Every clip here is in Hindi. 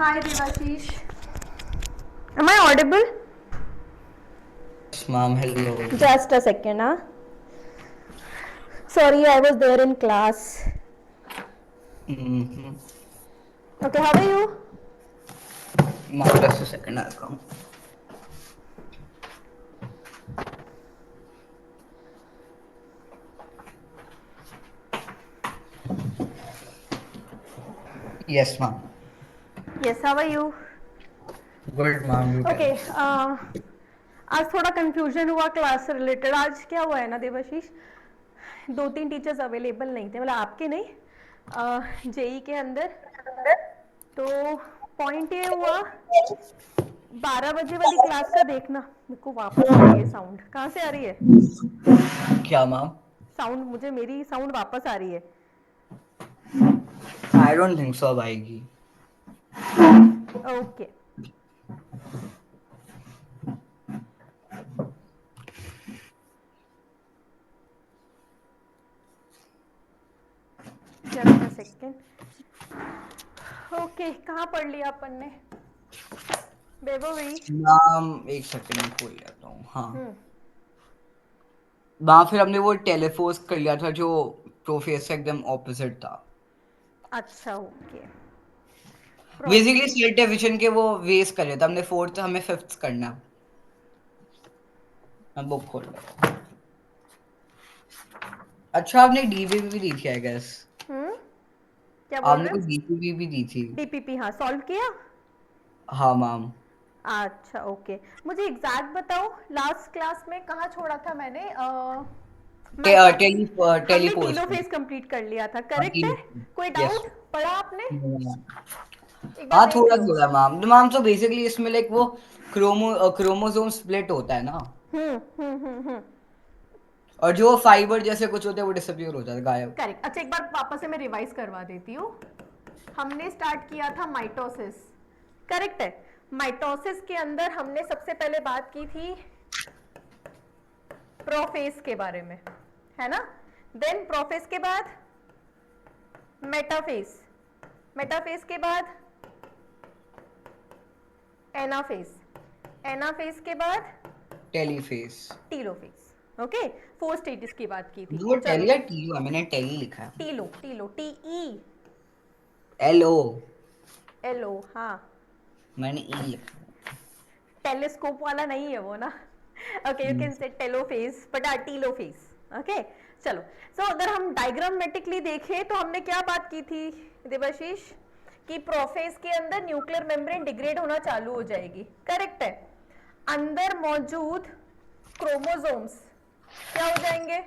Hi Devashish. Am I audible? Yes, ma'am. Hello. Just a second, huh? Sorry, I was there in class. Mm-hmm. Okay, how are you? Ma'am, just a second. I'll come. Yes, ma'am. Yes, how are you? Good, ma'am. You tell. Okay, आज थोड़ा कंफ्यूजन हुआ क्लास से रिलेटेड. आज क्या हुआ है ना देवाशीष, दो तीन टीचर्स अवेलेबल नहीं थे, मतलब आपके नहीं, जेई के अंदर. तो पॉइंट ये हुआ, 12 बजे वाली क्लास का देखना. मेरे को वापस आ रही है साउंड. कहाँ से आ रही है क्या मैम? साउंड? मुझे मेरी साउंड वापस आ रही है. आई डोंट थिंक सो अब आएगी. Okay. Just a second. Okay, कहाँ पढ़ लिया अपन ने? वैभवी. मैम एक सेकंड में खोल लेता हूँ. हाँ हम्म. मैम, फिर हमने वो टेलीफोर्स कर लिया था जो प्रोफेस से एकदम ऑपोजिट था. अच्छा, okay. Basically prophase. Set division के वो वेस कर लिया था हमने. फोर्थ हमें फिफ्थ करना. मैं बुक खोल रहा हूँ. अच्छा, आपने डीवीपी भी दी थी आई गेस. हम्म. क्या बोल आपने रहे कुछ हो? डीवीपी भी दी थी. डीपीपी, हाँ, सॉल्व किया. हाँ मैम. अच्छा, ओके. मुझे एग्जैक्ट बताओ, लास्ट क्लास में कहाँ छोड़ा था मैंने? मेटाफेज. टेली हमने टेलीपोस्ट. टीलोफेज कंप्लीट कर लिया था, हाँ, करेक्ट है? कोई यस. डाउट? पढ़ा आपने? एक बार हाँ, देख थोड़ा लो. थोड़ा मैम. तो मैम तो बेसिकली इसमें लाइक वो क्रोमोसोम स्प्लिट होता है ना. हम्म. और जो फाइबर जैसे कुछ होते हैं वो डिसअपियर हो जाता है, गायब. करेक्ट. अच्छा, एक बार वापस से मैं रिवाइज करवा देती हूँ. हमने स्टार्ट किया था माइटोसिस, करेक्ट है? माइटोसिस के अंदर हमने सबसे पहले बात की थी प्रोफेस के बारे में, है ना? देन प्रोफेस के बाद मेटाफेस, मेटाफेस के बाद एनाफेस, एनाफेस के बाद टेलीफेस. टीलोफेस. ओके, 4 स्टेजेस की बात की थी. वो चलो. टेली या टी है, मैंने टेली लिखा है. टीलो, टीलो, T E L O. L O, हाँ. मैंने ई लिखा टेलीस्कोप वाला नहीं है वो ना. ओके, यू है. Can say टेलोफेस but telophase. Okay. चलो. सो अगर हम डायग्रामेटिकली देखें तो हमने क्या बात की थी देवाशीष, कि प्रोफेस के अंदर न्यूक्लियर मेम्ब्रेन डिग्रेड होना चालू हो जाएगी, करेक्ट है? अंदर मौजूद क्रोमोसोम्स क्या हो जाएंगे?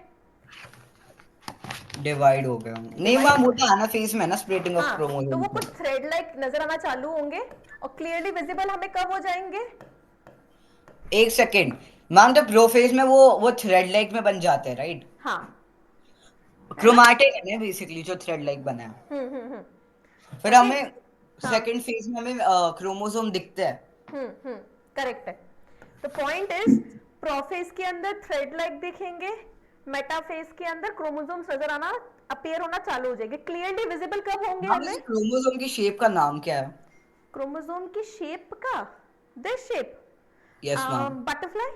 डिवाइड हो गया हूँ. नहीं डिवाइड. मैम, वो तो एनाफेज में है ना, स्प्लिटिंग ऑफ हाँ, तो क्रोमोसोम. वो कुछ थ्रेड लाइक नजर आना चालू होंगे, और क्लियरली विजिबल हमें कब हो जाएंगे? एक सेकेंड. मैम तो प्रोफेज में वो थ्रेड लाइक में बन जाते हैं, राइट? हाँ, है ना? क्रोमैटिक है बेसिकली जो थ्रेड लाइक बना है. हम्म. फिर ओके. हमें हाँ. सेकंड फेज में हमें क्रोमोसोम दिखते हैं. हम्म. करेक्ट है. तो पॉइंट इज, प्रोफेज के अंदर थ्रेड लाइक दिखेंगे, मेटाफेज के अंदर क्रोमोसोम्स नजर आना, अपीयर होना चालू हो जाएंगे. क्लियरली विजिबल कब होंगे मैम, हमें? इस क्रोमोसोम की शेप का नाम क्या है? क्रोमोसोम की शेप का, this shape, yes ma'am. Butterfly.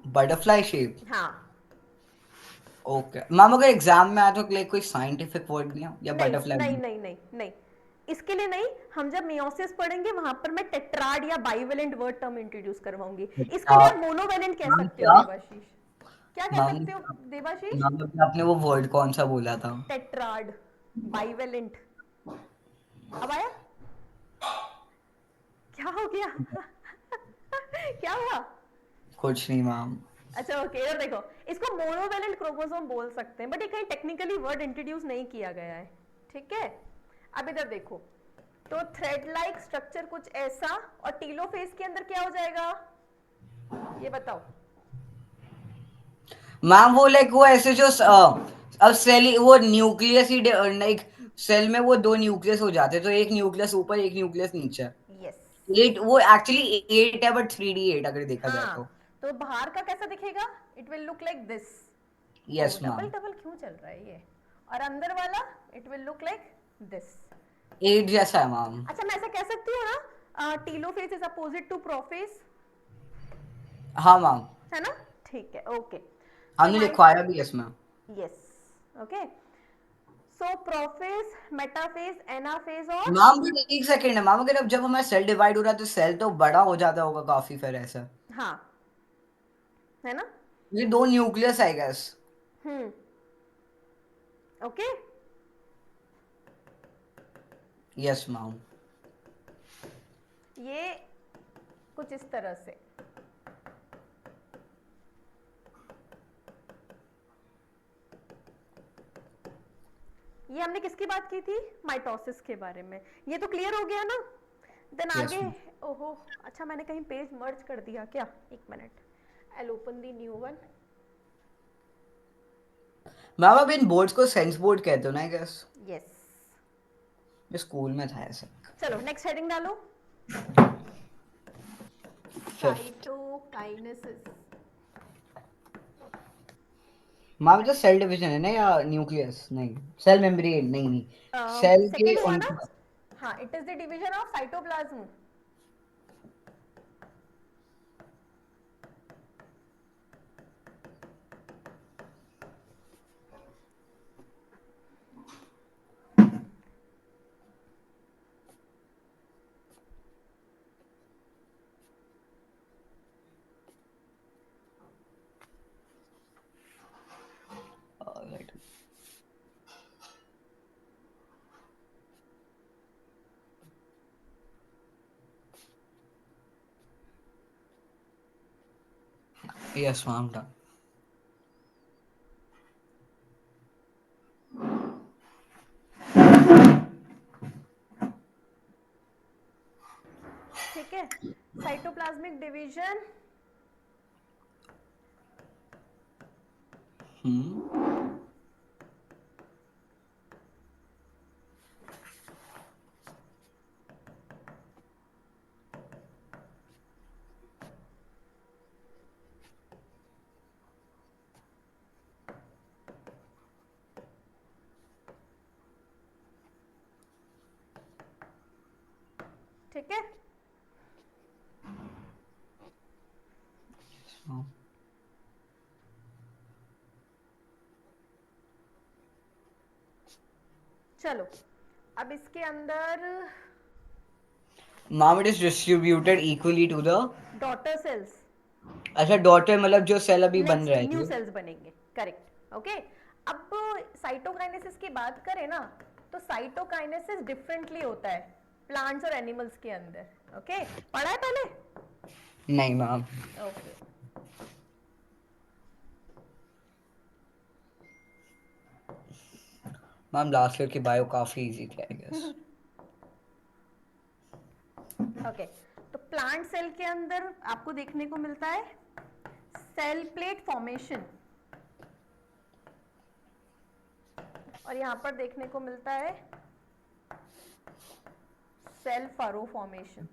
Butterfly shape. हाँ. ओके मैम, अगर एग्जाम में आया तो लाइक कोई साइंटिफिक वर्ड नहीं है या नहीं बटरफ्लाई नहीं नहीं? नहीं नहीं नहीं, इसके लिए नहीं. हम जब मियोसिस पढ़ेंगे वहां पर मैं टेट्राड या बाइवेलेंट वर्ड टर्म इंट्रोड्यूस करवाऊंगी. इसके क्या? लिए आप मोनोवेलेंट कह मैम सकते हो क्या? देवाशीष. क्या कह मैम, सकते हो देवाशीष? मैम अभी आपने वो वर्ड कौन सा बोला था? Tetrad, bivalent. अब आया? क्या हो गया? क्या हुआ? कुछ नहीं मैम. अच्छा, ओके, इधर देखो. इसको मोनोवेलेंट क्रोमोसोम बोल सकते हैं, बट ये कहीं टेक्निकली वर्ड इंट्रोड्यूस नहीं किया गया है, ठीक है? अब इधर देखो. तो थ्रेड लाइक स्ट्रक्चर कुछ ऐसा, और टीलोफेज के अंदर क्या हो जाएगा, ये बताओ. मैम वो लाइक वो ऐसे जो अब सेल वो न्यूक्लियस ही लाइक सेल में वो दो न्यूक्लियस हो जाते हैं, तो एक न्यूक्लियस ऊपर एक न्यूक्लियस नीचे. यस. एट वो एक्चुअली एट है बट 3D8 अगर देखा जाए हाँ, तो. तो बाहर का कैसा दिखेगा? It will look like this. Oh, yes double ma'am. Double क्यों चल रहा है ये? और अंदर वाला, it will look like this. एट जैसा है मैम। अच्छा मैं ऐसा कह सकती हूँ ना, telophase is opposite to prophase, हाँ मैम, है ना? ठीक है, ओके। सो हमने माइ, लिखवाया भी है इसमें। Yes, okay. So prophase, metaphase, anaphase और, मैम बट एक सेकेंड है मैम, अगर अब जब हमारा सेल डिवाइड हो रहा है तो सेल तो बड़ा हो जाता होगा काफी फिर ऐसा। हाँ, है ना? ये दो nucleus I guess. Hmm, okay. Yes ma'am. ये कुछ इस तरह से, ये हमने किसकी बात की थी? माइटोसिस के बारे में। ये तो क्लियर हो गया ना? देन यस आगे, मैम। ओहो, अच्छा मैंने कहीं पेज मर्ज कर दिया क्या? एक minute, I open the new one. Ma'am अब इन बोर्ड्स को सेंस बोर्ड कहते हो ना आई गेस। यस, ये स्कूल में था ऐसा। चलो नेक्स्ट हेडिंग डालो। फिफ्थ। साइटोकाइनेसिस। मैम जो सेल डिवीजन है ना या न्यूक्लियस नहीं, सेल मेम्ब्रेन नहीं नहीं, सेल के सेकेंड हुआ ना? उनका। हाँ, it is the division of cytoplasm. Right. Yes ma'am done. ठीक है, साइटोप्लाज्मिक डिवीजन। हम्म। ठीक है, चलो अब इसके अंदर ma'am it is distributed equally to the. Daughter cells, अच्छा डॉटर मतलब जो सेल अभी बन नेक्स्ट रहा है न्यू ये। सेल्स बनेंगे, करेक्ट, ओके। अब साइटोकाइनेसिस की बात करें ना, तो साइटोकाइनेसिस डिफरेंटली होता है प्लांट्स और एनिमल्स के अंदर, ओके? पढ़ा है पहले? नहीं ma'am. Okay, ma'am last year की बायो काफी इजी थी आई गेस। ओके। तो प्लांट सेल के अंदर आपको देखने को मिलता है सेल प्लेट फॉर्मेशन, और यहां पर देखने को मिलता है cell furrow formation.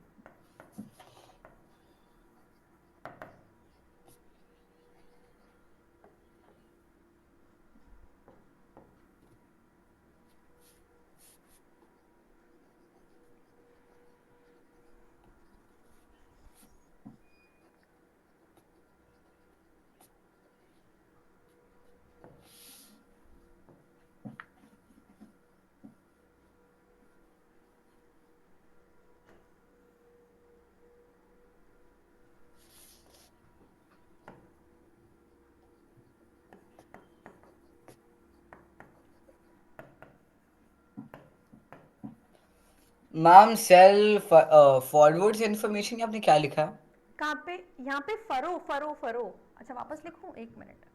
Ma'am cell forward information आपने क्या लिखा है? कहाँ पे? यहाँ पे फरो फरो फरो। अच्छा वापस लिखूं, एक मिनट।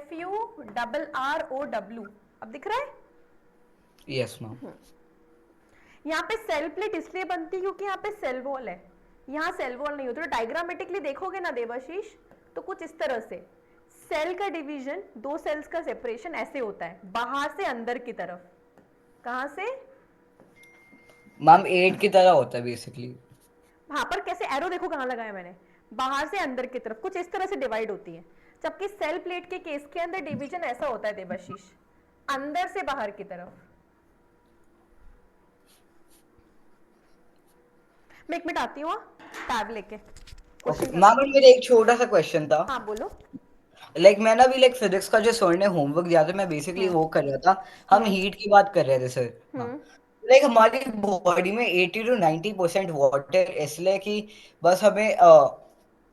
FURROW, अब दिख रहा है? Yes ma'am. यहाँ पे सेल प्लेट इसलिए बनती है क्योंकि यहाँ पे सेल वॉल है, यहाँ सेल वॉल नहीं होती। तो डायग्रामेटिकली देखोगे ना देवाशीष, तो कुछ इस तरह से सेल का डिवीजन, दो सेल्स का सेपरेशन ऐसे होता है, बाहर से अंदर की तरफ। कहाँ से? मैम एट की तरह होता है बेसिकली। वहां पर कैसे एरो देखो कहाँ लगाया मैंने, बाहर से अंदर की तरफ कुछ इस तरह से डिवाइड होती है। जबकि सेल प्लेट के केस के अंदर डिवीजन ऐसा होता है देवाशीष, अंदर से बाहर की तरफ। मैं 1 मिनट आती हूँ, टैब लेके ओके क्वेश्चन मैम, कराती हूँ। मेरा एक छोटा सा क्वेश्चन था। हाँ बोलो। लाइक मैं ना अभी लाइक फिजिक्स का जो सर ने होमवर्क दिया था, मैं बेसिकली हम्म वो कर रहा था। हम हम्म हीट की बात कर रहे थे सर। हाँ, हम्म लाइक हमारी बॉडी में 80 to 90% वाटर, इसलिए कि बस हमें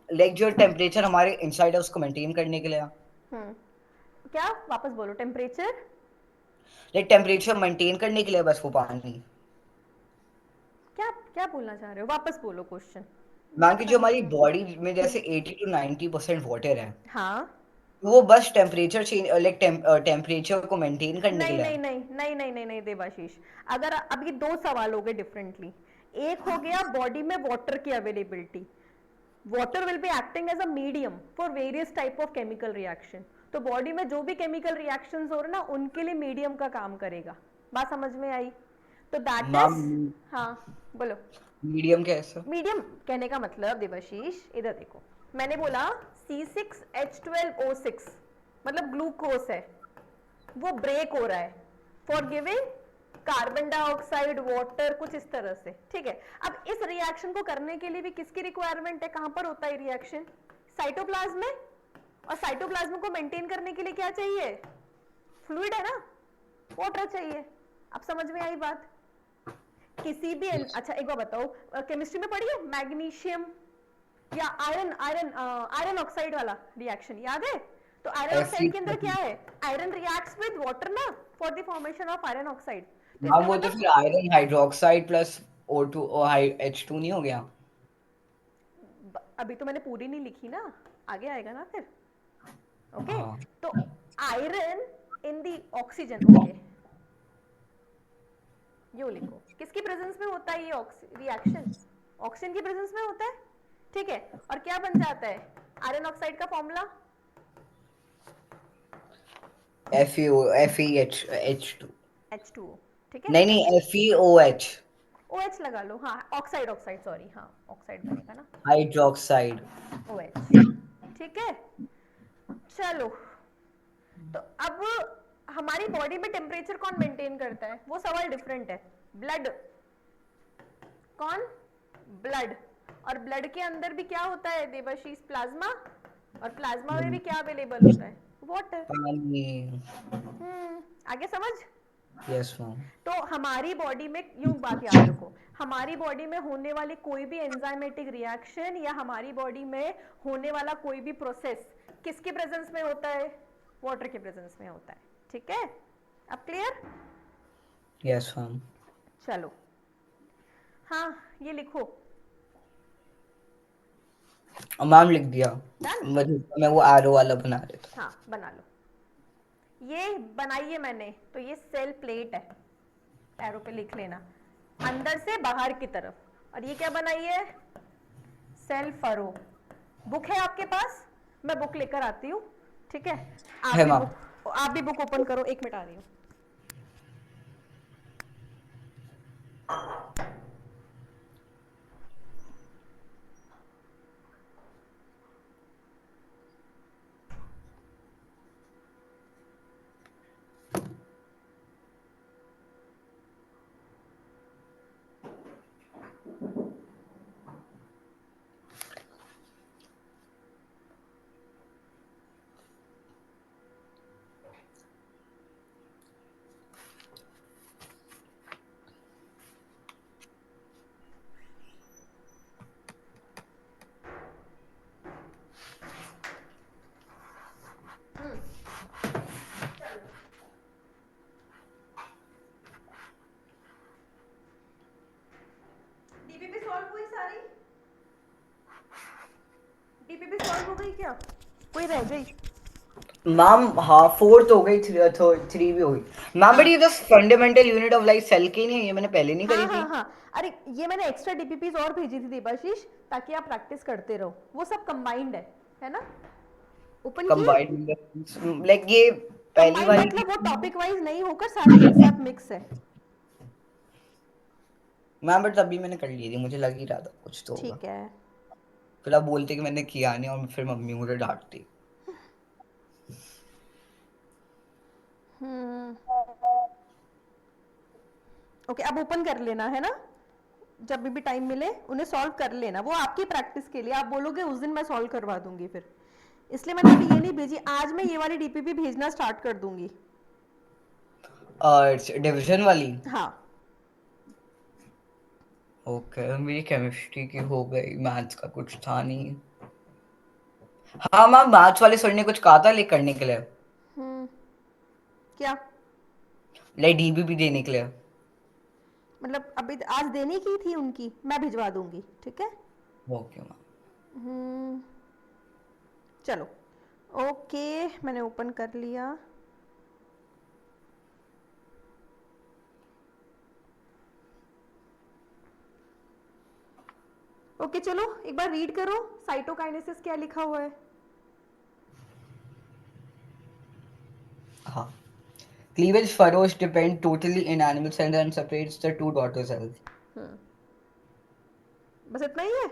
लाइक जो टेम्परेचर हमारे इनसाइड है उसको मेंटेन करने के लिए, हम्म क्या, वापस बोलो, टेम्परेचर। लाइक टेम्परेचर मेंटेन करने के लिए बस वो पानी। क्या क्या बोलना चाह रहे हो, वापस बोलो क्वेश्चन। मान बहुत की जो हमारी कंफ्यूज। बॉडी में जैसे 80 to 90% वाटर है, हाँ। वो बस टेम्परेचर चेंज, लाइक टेम्परेचर को मेंटेन करने के नहीं लिए नहीं है। नहीं नहीं नहीं नहीं नहीं देवाशीष, अगर अब ये दो सवाल हो गए डिफरेंटली। एक हो गया बॉडी में वाटर की availability. Water will be acting as a medium for various type of chemical reaction. तो बॉडी में जो भी केमिकल रिएक्शंस हो रहे ना, उनके लिए मीडियम का काम करेगा। बात समझ में आई? तो दैट मैम, इज, हाँ बोलो। मीडियम कैसे? मीडियम कहने का मतलब देवाशीष, इधर देखो, मैंने बोला C6H12O6 मतलब ग्लूकोस है, वो ब्रेक हो रहा है for giving carbon dioxide water, कुछ इस तरह से, ठीक है। अब इस रिएक्शन को करने के लिए भी किसकी रिक्वायरमेंट है, कहां पर होता है रिएक्शन? साइटोप्लाज्म में। और साइटोप्लाज्म को मेंटेन करने के लिए क्या चाहिए? फ्लूइड है ना, वाटर चाहिए। अब समझ में आई बात? किसी भी अच्छा एक बार बताओ, केमिस्ट्री में पढ़ी है मैग्नीशियम या आयरन, आयरन ऑक्साइड वाला रिएक्शन याद है? तो आयरन एफी। ऑक्साइड के अंदर क्या है? आयरन रिएक्ट्स विद वाटर ना, for the formation of iron oxide. तो हाँ, इसका वो तो मतलब फिर iron hydroxide plus O2 H2 नहीं हो गया? अभी तो मैंने पूरी नहीं लिखी ना, आगे आएगा ना फिर। ओके हाँ। तो iron in the oxygen, okay यो लिखो, किसकी प्रेजेंस में होता है ये रिएक्शन? ऑक्सीजन की प्रेजेंस में होता है, ठीक है। और क्या बन जाता है आयरन ऑक्साइड का फॉर्मूला? FeOH2। H2O, ठीक है। नहीं नहीं, FeOH। OH लगा लो, हाँ ऑक्साइड ऑक्साइड सॉरी, हाँ ऑक्साइड बनेगा ना, हाइड्रोक्साइड। OH, ठीक है। चलो, तो अब हमारी बॉडी में टेम्परेचर कौन मेंटेन करता है, वो सवाल डिफरेंट है। ब्लड, कौन? ब्लड। और ब्लड के अंदर भी क्या होता है देवाशीष? प्लाज्मा। और प्लाज्मा में भी क्या अवेलेबल होता है? वाटर। पानी। आगे समझ? Yes ma'am. तो हमारी बॉडी में, यूं बात याद रखो, हमारी बॉडी में होने वाली कोई भी एंजाइमेटिक रिएक्शन या हमारी बॉडी में होने वाला कोई भी प्रोसेस किसके प्रेजेंस में होता है? वाटर के प्रेजेंस में होता है, ठीक है। अब क्लियर? Yes ma'am. चलो, हाँ ये लिखो। मैम लिख दिया। डन। मैं वो एरो वाला बना रहा था। हाँ बना लो, ये बनाइए मैंने, तो ये सेल प्लेट है, एरो पे लिख लेना, अंदर से बाहर की तरफ। और ये क्या बनाई है? Cell furrow. बुक है आपके पास? मैं बुक लेकर आती हूँ, ठीक है। आप है भी मैम। बुक, आप भी बुक ओपन करो, 1 मिनट आ रही हूँ। डीपीपी सॉल्व हुई सारी? डीपीपी सॉल्व हो गई क्या, कोई रह गई? मैम हाँ, फोर्थ हो गई, थ्री भी हो गई। मैम बट हाँ ये तो fundamental unit of life cell की नहीं है, ये मैंने पहले नहीं हाँ करी हाँ थी। हाँ, अरे ये मैंने एक्स्ट्रा डीपीपीज और भेजी थी देवाशीष, ताकि आप प्रैक्टिस करते रहो, वो सब कंबाइंड है ना? ओपन किए? कंबाइंड लाइक ये पहली कंबाइंड वाली थी। मतलब वो टॉपिक वाइज नहीं होकर सारी एक साथ मिक्स है। मैम बट तभी मैंने कर ली थी, मुझे लग ही रहा था कुछ तो होगा। ठीक है। फिर आप बोलते कि मैंने किया नहीं और फिर मम्मी मुझे डांटती। ओके, अब ओपन कर लेना है ना, जब भी टाइम मिले उन्हें सॉल्व कर लेना, वो आपकी प्रैक्टिस के लिए, आप बोलोगे उस दिन मैं सॉल्व करवा दूंगी फिर, इसलिए मैंने अभी ये नहीं भेजी, आज मैं ये वाली डीपीपी भेजना स्टार्ट कर दूंगी। डिवीजन वाली। हाँ। ओके, मेरी केमिस्ट्री की हो गई, मैथ्स का कुछ था नहीं। हाँ मैम, मैथ्स वाले सर ने कुछ कहा था लिख करने के लिए, क्या लाइक डीबीपी देने के लिए। मतलब अभी आज देनी की थी उनकी, मैं भिजवा दूंगी, ठीक है। Okay ma'am. चलो ओके, मैंने ओपन कर लिया। ओके चलो एक बार रीड करो, साइटोकाइनेसिस क्या लिखा हुआ है। हाँ, cleavage furrows depend totally in animal cells and separates the two daughter cells. बस इतना ही है।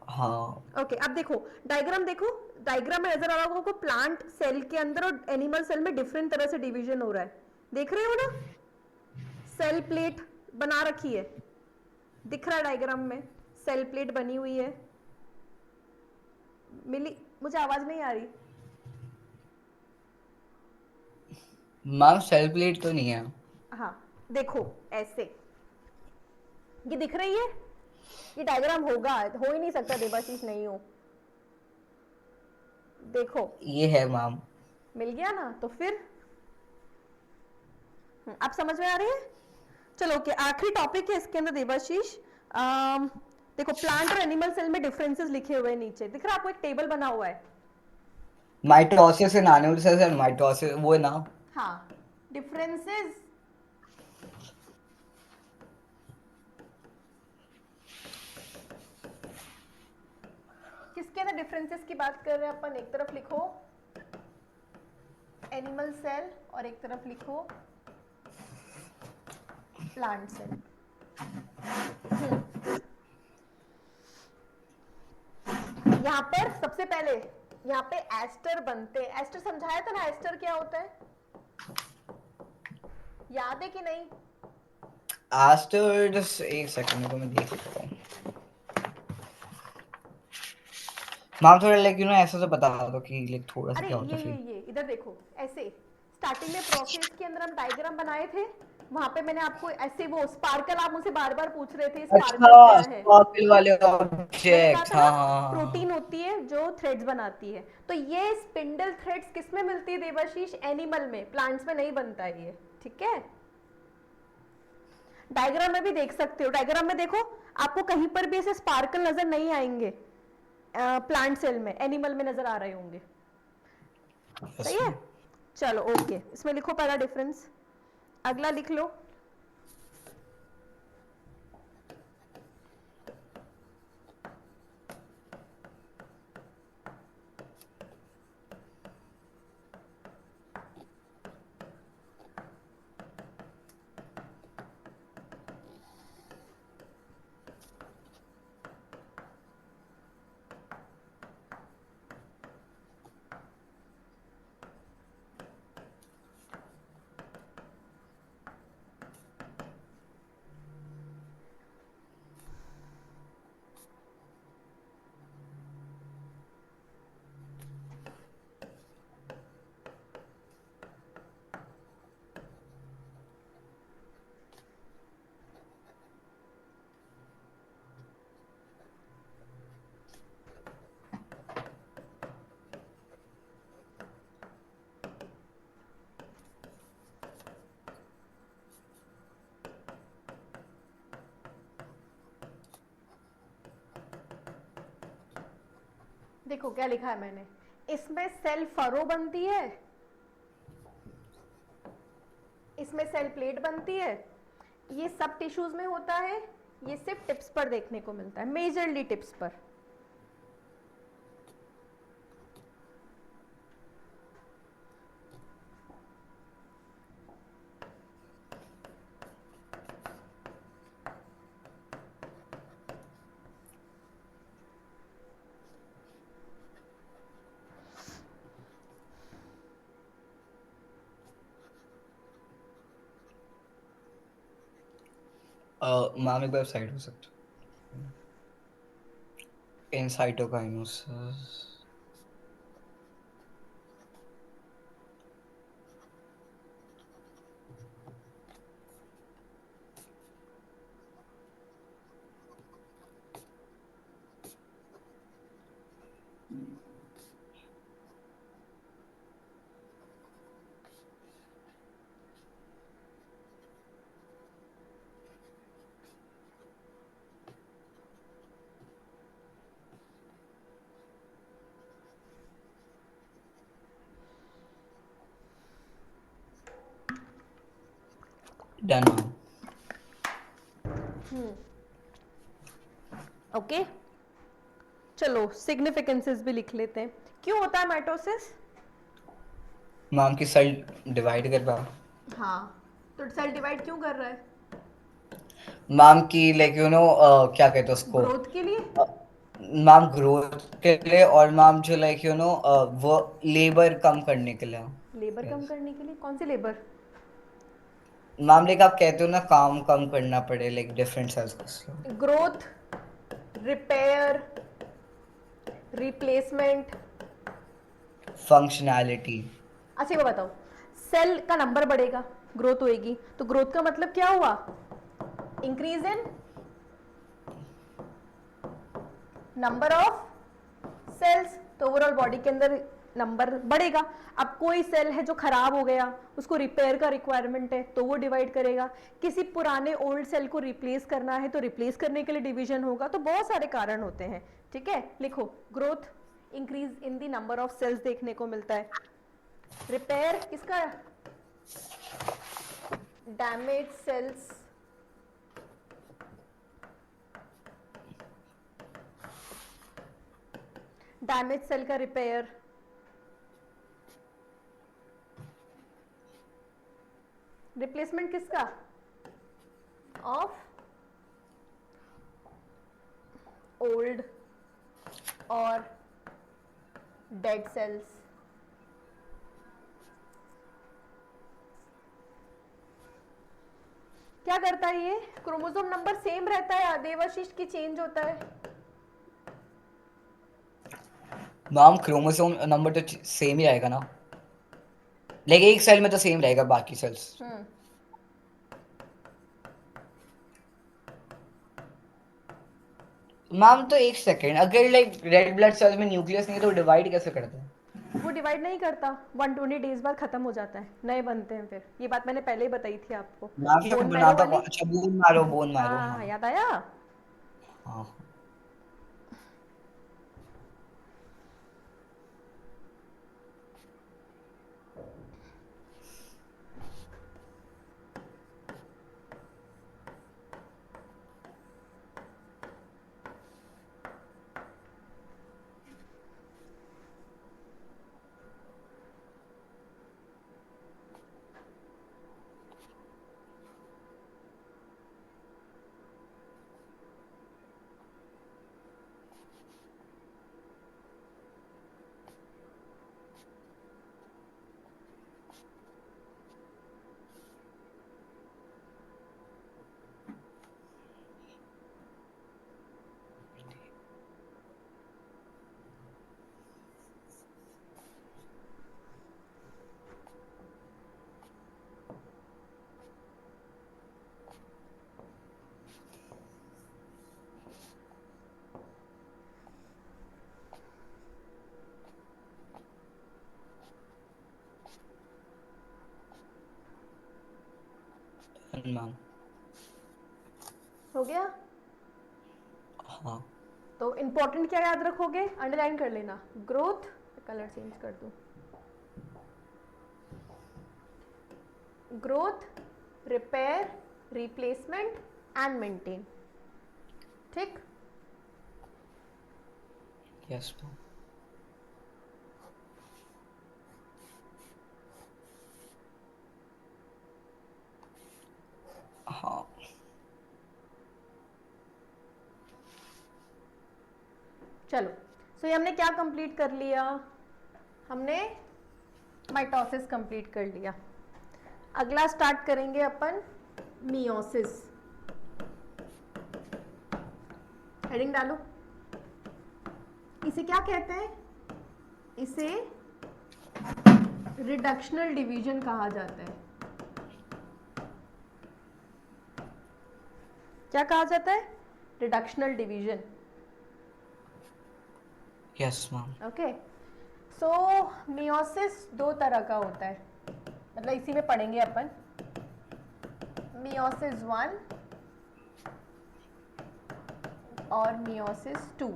हाँ ओके अब देखो, डायग्राम देखो, डायग्राम में नजर आ रहा होगा आपको, प्लांट सेल के अंदर और एनिमल सेल में डिफरेंट तरह से डिवीजन हो रहा है, देख रहे हो ना, सेल प्लेट बना रखी है, दिख रहा है डायग्राम में, सेल प्लेट बनी हुई है। मिली, मुझे आवाज नहीं आ रही। मैम, सेल प्लेट तो नहीं है। हाँ देखो ऐसे, ये दिख रही है, ये डायग्राम होगा, हो ही नहीं सकता देवाशीष नहीं हो, देखो ये है मैम। मिल गया ना, तो फिर आप समझ में आ रही है। चलो ओके, आखिरी टॉपिक है इसके अंदर देवाशीष। देखो प्लांट और एनिमल सेल में डिफरेंसेस लिखे हुए हैं नीचे, दिख रहा है आपको, एक टेबल बना हुआ है। Mitosis in animal cells and mitosis, वो है ना। हाँ, डिफरेंसेस, किसके अंदर डिफरेंसेस की बात कर रहे हैं अपन, एक तरफ लिखो एनिमल सेल और एक तरफ लिखो प्लांट सेल। यहाँ पर सबसे पहले यहाँ पे एस्टर बनते हैं, एस्टर समझाया था ना, एस्टर क्या होता है, याद है कि नहीं। एस्टर, जस्ट एक सेकंड को मैं देख लेता हूँ। मैम थोड़ा लाइक ऐसा तो बता दो कि लाइक थोड़ा सा अरे क्या होता है फिर। ये इधर देखो, ऐसे स्टार्टिंग में प्रोफेज के अंदर हम डायग्राम बनाए थे, वहां पे मैंने आपको ऐसे वो स्पार्कल, आप मुझसे बार बार पूछ रहे थे अच्छा, स्पार्कल क्या है, स्पार्कल वाले मैंने कहा ऑब्जेक्ट, था ना हाँ हाँ हाँ हाँ। प्रोटीन होती है जो थ्रेड्स बनाती है, तो ये स्पिंडल थ्रेड्स किस में मिलती है देवाशीष, एनिमल में, प्लांट्स में नहीं बनता है ये, ठीक है। डायग्राम में भी देख सकते हो, डायग्राम में देखो आपको कहीं पर भी ऐसे स्पार्कल नजर नहीं आएंगे, प्लांट सेल में, एनिमल में नजर आ रहे होंगे, Yes, सही है। ma'am. चलो ओके, इसमें लिखो पहला डिफरेंस, अगला लिख लो। देखो क्या लिखा है मैंने, इसमें सेल फरो बनती है, इसमें सेल प्लेट बनती है, ये सब टिश्यूज में होता है, ये सिर्फ टिप्स पर देखने को मिलता है, मेजरली टिप्स पर। मैम एक वेबसाइट हो सकता है इन साइटोकाइनेसिस। Done ma'am. ओके, चलो सिग्निफिकेंसेस भी लिख लेते हैं। क्यों होता है माइटोसिस? मैम की सेल डिवाइड कर पा। हाँ, तो सेल डिवाइड क्यों कर रहा है? मैम की लाइक क्या कहते हैं उसको, ग्रोथ के लिए। मैम ग्रोथ के लिए, और मैम जो लाइक वो लेबर कम करने के लिए। लेबर कम Yes. करने के लिए? कौन सी लेबर? मैम लाइक आप कहते हो ना काम कम करना पड़े लाइक डिफरेंट सेल्स को। Growth, repair, replacement. फंक्शनैलिटी। अच्छा ये बताओ, सेल का नंबर बढ़ेगा, ग्रोथ होएगी, तो ग्रोथ का मतलब क्या हुआ? Increase in number of cells, तो ओवरऑल बॉडी के अंदर नंबर बढ़ेगा। अब कोई सेल है जो खराब हो गया, उसको रिपेयर का रिक्वायरमेंट है, तो वो डिवाइड करेगा। किसी पुराने ओल्ड सेल को रिप्लेस करना है तो रिप्लेस करने के लिए डिवीजन होगा। तो बहुत सारे कारण होते हैं। ठीक है, लिखो growth, increase in the number of cells देखने को मिलता है। रिपेयर किसका? डैमेज सेल्स, डैमेज सेल का रिपेयर। रिप्लेसमेंट किसका? ऑफ ओल्ड और डेड सेल्स। क्या करता है ये? क्रोमोसोम नंबर सेम रहता है या देवाशीष की चेंज होता है? मैम क्रोमोसोम नंबर तो सेम ही रहेगा ना, लाइक एक सेल में तो सेम रहेगा बाकी सेल्स। मैम तो एक सेकेंड, अगर लाइक रेड ब्लड सेल्स में न्यूक्लियस नहीं है तो डिवाइड कैसे करते हैं? वो डिवाइड नहीं करता, 120 डेज बाद खत्म हो जाता है, नए बनते हैं फिर। ये बात मैंने पहले ही बताई थी आपको, मैम फिर बोन मैरो बनाता वाली। अच्छा बोन मैरो हाँ। हाँ याद आया। हाँ। मैम हो गया। हाँ। तो इंपॉर्टेंट क्या याद रखोगे, अंडरलाइन कर लेना। ग्रोथ, कलर चेंज कर दूं, growth, repair, replacement and maintain. ठीक। Yes ma'am. हाँ। चलो, सो ये हमने क्या कंप्लीट कर लिया? हमने माइटोसिस कंप्लीट कर लिया। अगला स्टार्ट करेंगे अपन मियोसिस। हेडिंग डालो। इसे क्या कहते हैं? इसे रिडक्शनल डिवीजन कहा जाता है। क्या कहा जाता है? Reductional division. Yes ma'am. Okay. So meiosis दो तरह का होता है, मतलब इसी में पढ़ेंगे अपन। मियोसिस 1 और मियोसिस 2।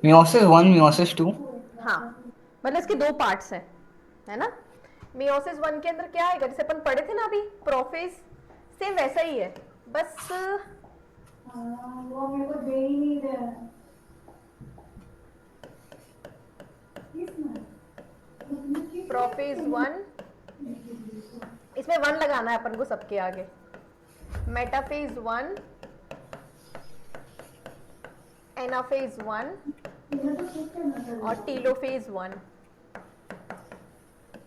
Meiosis 1 meiosis 2। हाँ, मतलब इसके दो पार्ट्स हैं, है ना। मियोसिस 1 के अंदर क्या आएगा, जैसे अपन पढ़े थे ना अभी प्रोफेज, सेम वैसा ही है, बस वो मेरे को दे ही नहीं रहा है। प्रोफेज 1, इसमें 1 लगाना है अपन को सबके आगे। मेटाफेज 1, एनाफेज 1 और टीलोफेज 1।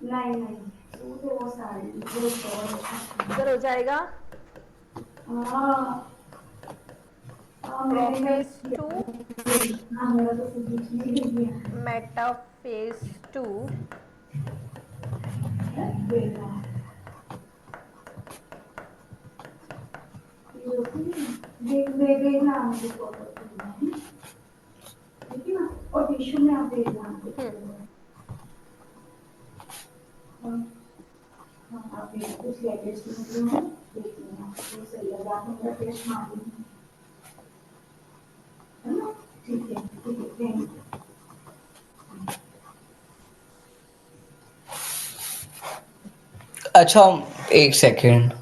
नहीं वो सारी इधर हो जाएगा हाँ प्रोफेज 2, मेरा तो कुछ नहीं दिया मेटाफेज 2 बेटा देख देखना मुझे फोटो देखिए ना और टिश्यू में आप देखना आप कुछ लेटेस्ट देख लेना वो सही लगा आप मेरा टेस्ट मार लेना है ना ठीक है थैंक यू अच्छा एक सेकेंड।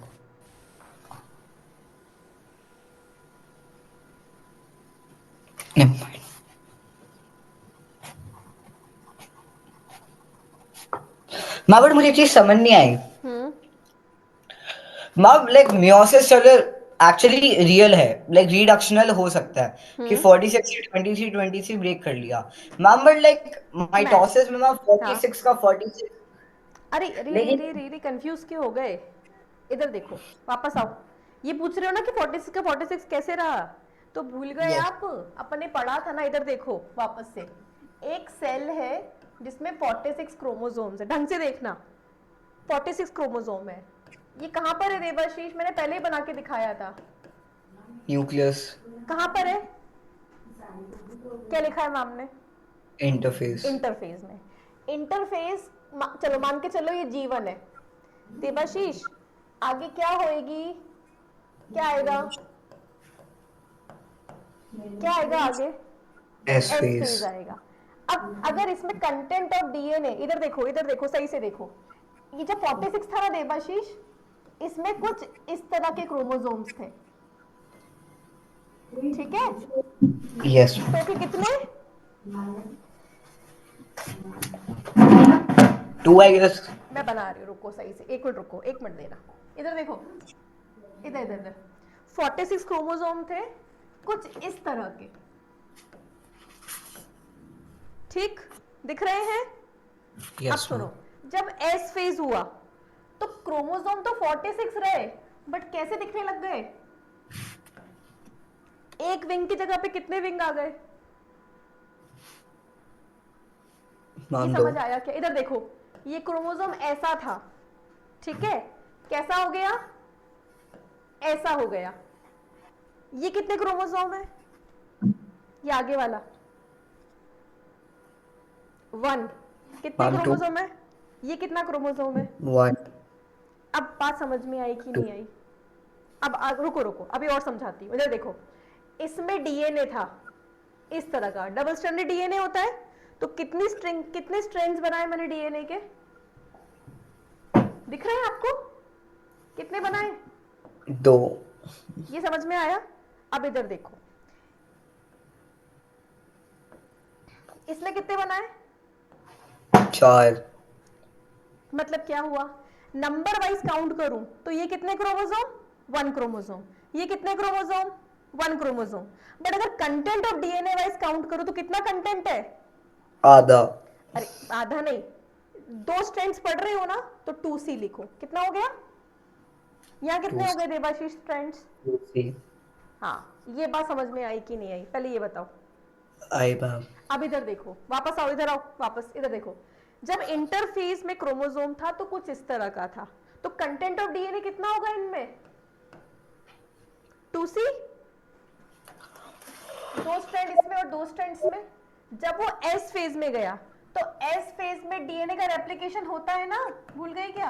मैम बट मुझे एक चीज समझ नहीं आई। मैम लाइक मियोसिस चलो एक्चुअली रियल है, लाइक रिडक्शनल हो सकता है कि 46 से 23 ब्रेक कर लिया। Ma'am but like math. Mitosis में मैम हाँ, 46 का 46 अरे रे रे रे लेकिन रे रे कंफ्यूज क्यों हो गए? इधर देखो, वापस आओ। ये पूछ रहे हो ना कि 46 का 46 कैसे रहा, तो भूल गए यस आप। अपन ने पढ़ा था ना, इधर देखो वापस से। एक सेल है जिसमें 46 क्रोमोसोम्स है, ढंग से देखना। 46 क्रोमोसोम है। ये कहाँ पर है देवाशीष? मैंने पहले ही बना के दिखाया था। न्यूक्लियस कहाँ पर है? क्या लिखा है मैम ने? इंटरफेस। इंटरफेज में। इंटरफेज, चलो मान के चलो ये जीवन है। देवाशीष, आगे क्या होएगी? क्या आएगा? क्या आएगा आगे? S S phase. फेज आएगा। अब अगर इसमें कंटेंट ऑफ डीएनए, इधर देखो सही से देखो। ये जो 46 था ना देवाशीष, इसमें कुछ इस तरह के क्रोमोसोम्स थे, ठीक है। यस टोटल कितने? 2 आई गेस। मैं बना रही हूँ, रुको सही से, एक मिनट रुको, एक मिनट देना। इधर देखो, इधर इधर इधर 46 क्रोमोसोम थे, कुछ इस तरह के, ठीक दिख रहे हैं? अब यस सुनो, मैम। जब एस फेज हुआ तो क्रोमोसोम तो 46 रहे, बट कैसे दिखने लग गए? एक विंग की जगह पे कितने विंग आ गए? ये मैम दो। समझ आया क्या? इधर देखो, ये क्रोमोसोम ऐसा था, ठीक है, कैसा हो गया? ऐसा हो गया। ये कितने क्रोमोसोम है? ये आगे वाला 1, कितने मैम 2 क्रोमोसोम है? ये कितना क्रोमोसोम है? 1 अब बात समझ में आई कि 2। नहीं आई? अब रुको रुको, अभी और समझाती हूँ। इधर देखो, इसमें डीएनए था इस तरह का, डबल स्ट्रैंडेड डीएनए होता है, तो कितने स्ट्रैंड्स बनाए मैंने डीएनए के? दिख रहे हैं आपको? कितने बनाए? 2 ये समझ में आया? अब इधर देखो, इसमें कितने बनाए? 4। मतलब क्या हुआ? नंबर वाइज काउंट करूं तो ये कितने क्रोमोसोम, 1 क्रोमोसोम, ये कितने क्रोमोसोम, 1 क्रोमोसोम। बट अगर content of DNA wise count करूं तो कितना कंटेंट है, आधा। अरे आधा नहीं, 2 स्ट्रैंड्स पढ़ रहे हो ना, तो 2C लिखो। कितना हो गया, यहाँ कितने हो गए देवाशीष स्ट्रैंड्स। 2C। हाँ, ये बात समझ में आई कि नहीं आई, पहले ये बताओ। आई मैम। अब इधर देखो, वापस आओ, इधर आओ, वापस इधर देखो। जब इंटरफेस में क्रोमोसोम था तो कुछ इस तरह का था, तो कंटेंट ऑफ डीएनए कितना होगा इनमें, 2C, 2 स्ट्रैंड इसमें और 2 स्ट्रैंड इसमें। जब वो एस फेज में गया तो एस फेज में डीएनए का रेप्लिकेशन होता है ना, भूल गए क्या।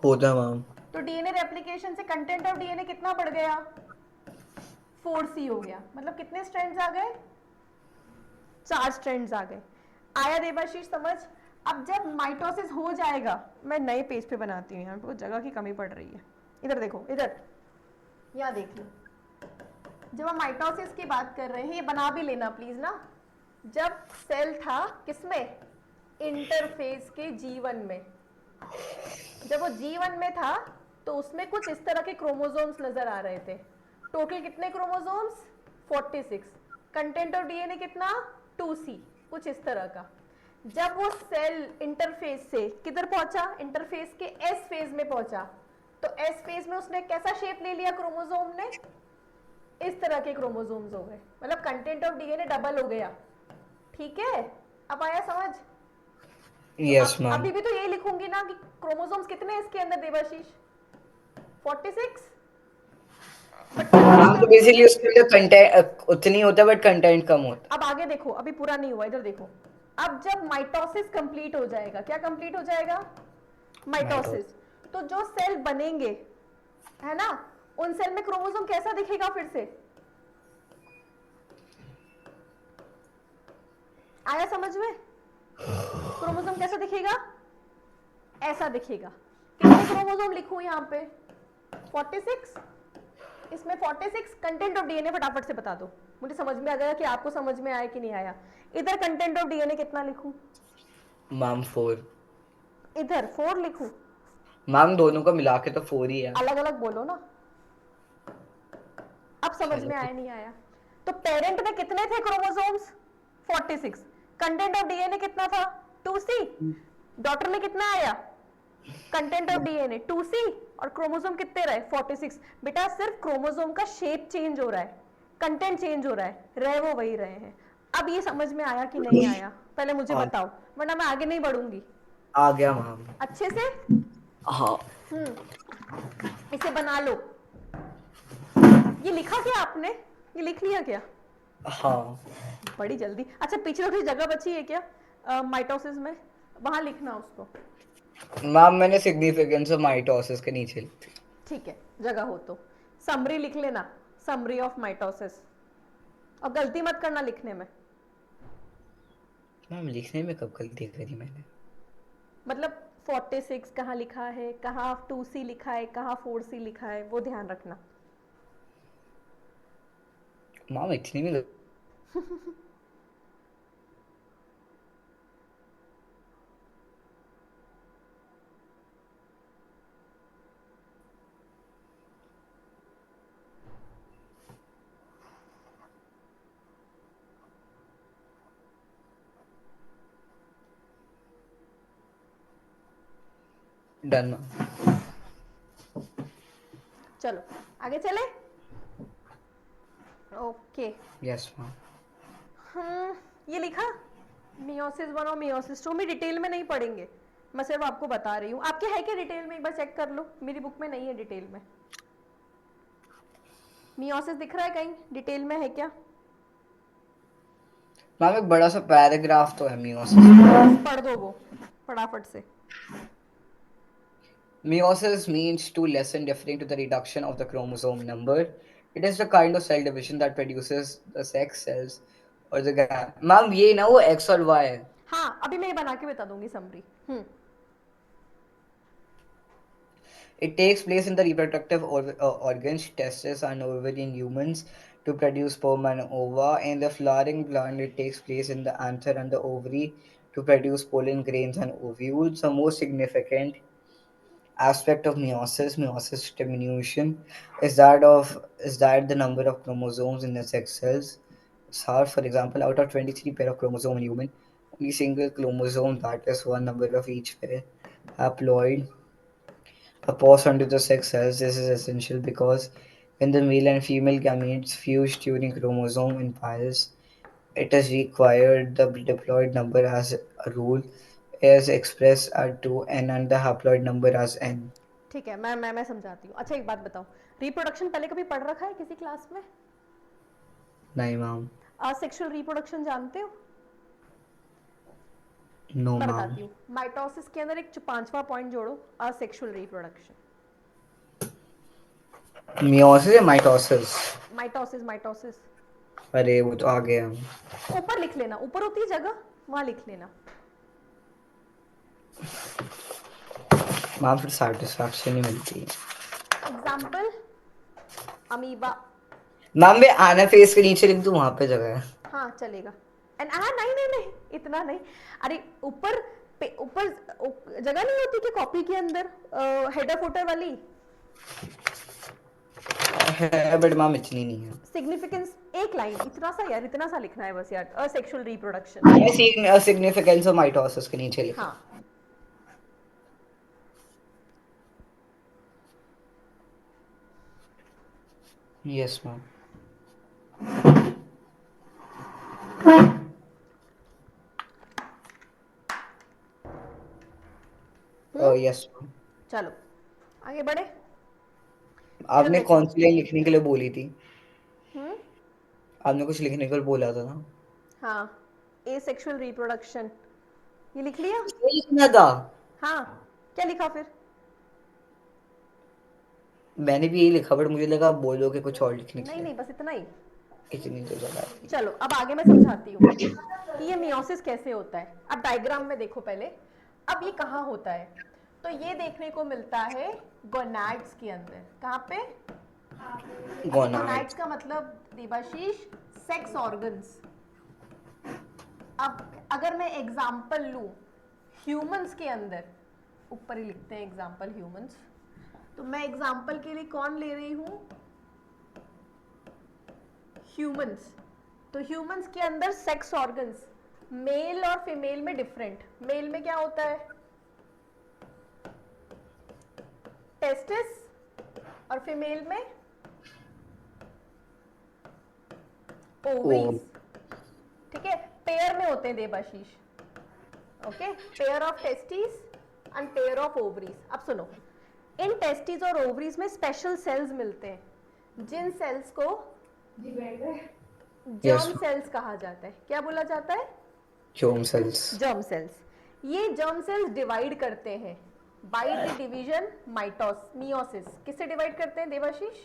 होता मैम। तो डीएनए रेप्लिकेशन से कंटेंट ऑफ डीएनए कितना बढ़ गया, 4C हो गया। मतलब कितने स्ट्रैंड्स आ गए, 4 स्ट्रैंड्स आ गए। आया देवाशीष समझ। अब जब माइटोसिस हो जाएगा, मैं नए पेज पे बनाती हूँ, यहाँ पे जगह की कमी पड़ रही है। इधर देखो, इधर यहाँ देख लो, जब हम माइटोसिस की बात कर रहे हैं, ये बना भी लेना प्लीज ना। जब सेल था किसमें, इंटरफेस के G1 में, जब वो G1 में था तो उसमें कुछ इस तरह के क्रोमोसोम्स नजर आ रहे थे। टोटल कितने क्रोमोसोम्स, 46। कंटेंट ऑफ डीएनए कितना, 2C, कुछ इस तरह का। जब वो सेल इंटरफेस से किधर पहुंचा, इंटरफेस के एस फेज में पहुंचा, तो एस फेज में उसने कैसा शेप ले लिया क्रोमोसोम ने, इस तरह के क्रोमोसोम्स हो गए। मतलब कंटेंट ऑफ डीएनए डबल हो गया। ठीक है, अब आया समझ। Yes ma'am. अभी भी तो यही लिखूंगी ना कि क्रोमोसोम्स कितने हैं इसके अंदर देवाशीष, 46। मैम तो बेसिकली उसके अंदर कंटेंट उतनी होता है बट कंटेंट कम होता अब आगे देखो, अभी पूरा नहीं हुआ, इधर देखो। अब जब माइटोसिस कंप्लीट हो जाएगा, क्या कंप्लीट हो जाएगा, माइटोसिस, तो जो सेल बनेंगे है ना, उन सेल में क्रोमोसोम कैसा दिखेगा फिर से, आया समझ में। क्रोमोसोम कैसा दिखेगा, ऐसा दिखेगा। कितने क्रोमोसोम लिखूं यहाँ पे, 46। इसमें 46 कंटेंट ऑफ डीएनए फटाफट से बता दो, मुझे समझ में आ जाएगा कि आपको समझ में आया कि नहीं आया। इधर कंटेंट ऑफ डीएनए कितना लिखूं, मैम 4। इधर 4 लिखूं, मैम दोनों को मिला के तो 4 ही है। अलग अलग बोलो ना। अब समझ में आया नहीं आया। तो पेरेंट में कितने थे क्रोमोसोम्स, 46। कंटेंट ऑफ डीएनए कितना था, 2C। डॉटर में कितना आया, कंटेंट ऑफ डीएनए 2C, और क्रोमोसोम कितने रहे, 46। बेटा सिर्फ क्रोमोसोम का शेप चेंज हो रहा है, कंटेंट चेंज हो रहा है, रह वो वही रहे हैं। अब ये समझ में आया कि नहीं आया, पहले मुझे बताओ, वरना मैं आगे नहीं बढ़ूंगी। आ गया मैम। अच्छे से, हाँ। इसे बना लो। ये लिखा क्या आपने, ये लिख लिया क्या, हाँ। बड़ी जल्दी। अच्छा पीछे थोड़ी जगह बची है क्या माइटोसिस में, वहां लिखना उसको। मैम मैंने सिग्निफिकेंस ऑफ माइटोसिस के नीचे लिखी। ठीक है, जगह हो तो समरी लिख लेना, समरी ऑफ माइटोसिस, और गलती मत करना लिखने में। मैम लिखने में कब गलती करी मैंने, मतलब 46 कहाँ लिखा है, कहाँ 2C लिखा है, कहाँ 4C लिखा है, वो ध्यान रखना। मैम इतनी भी डन मैम। चलो आगे चले, ओके। Yes ma'am. ये लिखा, मियोसिस 1 और मियोसिस 2 में डिटेल में नहीं पढ़ेंगे, मैं सिर्फ आपको बता रही हूँ। आपके है क्या डिटेल में, एक बार चेक कर लो, मेरी बुक में नहीं है डिटेल में। मियोसिस दिख रहा है कहीं डिटेल में है क्या, मैम एक बड़ा सा पैराग्राफ तो है मियोसिस। पढ़ दो वो फटाफट से। Meiosis means to lessen referring to the reduction of the chromosome number. It is the kind of cell division that produces the sex cells or the ma'am ये ना वो X और Y है। हाँ अभी मैं ये बना के बता दूंगी summary. It takes place in the reproductive organs, testes and ovary in humans to produce sperm and ova. In the flowering gland, it takes place in the anther and the ovary to produce pollen grains and ovules. The most significant aspect of meiosis, meiosis diminution, is that the number of chromosomes in the sex cells is half. For example, out of 23 pair of chromosome in human, only single chromosome, that is one number of each pair, haploid, are passed on to the sex cells. This is essential because when the male and female gametes fuse during chromosome in pairs, it is required the diploid number as a rule is expressed at 2n and the haploid number as n. ठीक है, मैं समझाती हूँ. अच्छा एक बात बताओ, रिप्रोडक्शन पहले कभी पढ़ रखा है किसी क्लास में? नहीं मैम. असेक्सुअल रिप्रोडक्शन जानते हो? नो मैं मैम. बताती हूँ. माइटोसिस के अंदर एक 5वां पॉइंट जोड़ो, असेक्सुअल रिप्रोडक्शन. मियोसिस या माइटोसिस? Mitosis, mitosis. अरे वो तो आ गया. ऊपर लिख लेना, ऊपर होती है जगह, वहां लिख लेना. मैम फिर सेटिस्फैक्शन नहीं मिलती. Example amoeba. मैम मैं एनाफेज के नीचे लिख दूं, वहां पे जगह है. हाँ चलेगा. एंड नहीं नहीं नहीं, इतना नहीं. अरे ऊपर ऊपर जगह नहीं होती कि कॉपी के अंदर हेडर फुटर वाली है बट मैम इतनी नहीं है. सिग्निफिकेंस एक लाइन, इतना सा यार, इतना सा लिखना है बस यार. Asexual reproduction. मैं सिग्निफिकेंस ऑफ माइटोसिस के नीचे लिखा. हाँ यस मैम. Yes ma'am. चलो आगे बढ़े. आपने देखो. कौन सी लाइन लिखने के लिए बोली थी? हम्म. आपने कुछ लिखने के लिए बोला था ना? हाँ, एसेक्सुअल रिप्रोडक्शन, ये लिख लिया. ये लिखना था. हाँ, क्या लिखा फिर? मैंने भी यही लिखा बट मुझे लगा आप बोलोगे कुछ और लिखने के नहीं लिए. नहीं, बस इतना ही. इतनी तो जगह है. चलो अब आगे मैं समझाती हूँ कि ये मियोसिस कैसे होता है. अब डायग्राम में देखो पहले. अब ये कहाँ होता है? तो ये देखने को मिलता है गोनाड्स के अंदर. कहाँ पे? गोनाड. गोनाड्स का मतलब देवाशीष सेक्स ऑर्गन्स. अब अगर मैं एग्जाम्पल लूँ ह्यूमंस के अंदर, ऊपर ही लिखते हैं एग्जाम्पल ह्यूमंस, तो मैं एग्जाम्पल के लिए कौन ले रही हूँ? ह्यूमंस. तो ह्यूमंस के अंदर सेक्स ऑर्गन्स मेल और फीमेल में डिफरेंट. मेल में क्या होता है? टेस्टिस. और फीमेल में ओवरीज. ठीक है, पेयर में होते हैं Debashish. Okay, pair of testis and pair of ovaries. अब सुनो, इन टेस्टिस और ओवरीज में स्पेशल सेल्स मिलते हैं जिन सेल्स को जर्म सेल्स कहा जाता है. क्या बोला जाता है? Germ cells. Germ cells. ये जर्म सेल्स डिवाइड करते हैं बाय द डिवीजन मियोसिस. किससे डिवाइड करते हैं Debashish?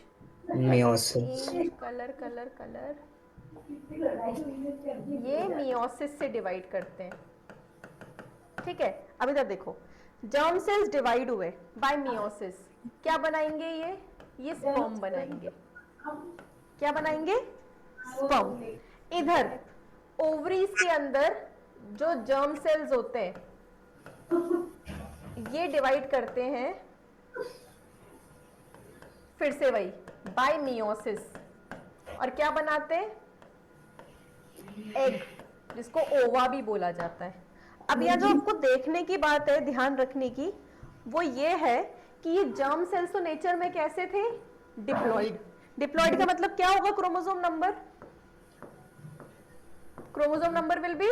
Meiosis. Colour colour colour. ये मियोसिस से डिवाइड करते हैं. ठीक है, अब इधर देखो. जर्म सेल्स डिवाइड हुए बाय मियोसिस. क्या बनाएंगे ये स्पर्म बनाएंगे. क्या बनाएंगे? स्पर्म. इधर ओवरीज के अंदर जो जर्म सेल्स होते हैं ये डिवाइड करते हैं फिर से वही बाय मियोसिस. और क्या बनाते हैं? एग, जिसको ओवा भी बोला जाता है. अब यह जो आपको देखने की बात है, ध्यान रखने की, वो ये है कि ये जर्म सेल्स तो नेचर में कैसे थे? डिप्लॉइड. डिप्लॉइड का मतलब क्या होगा? Chromosome number. Chromosome number will be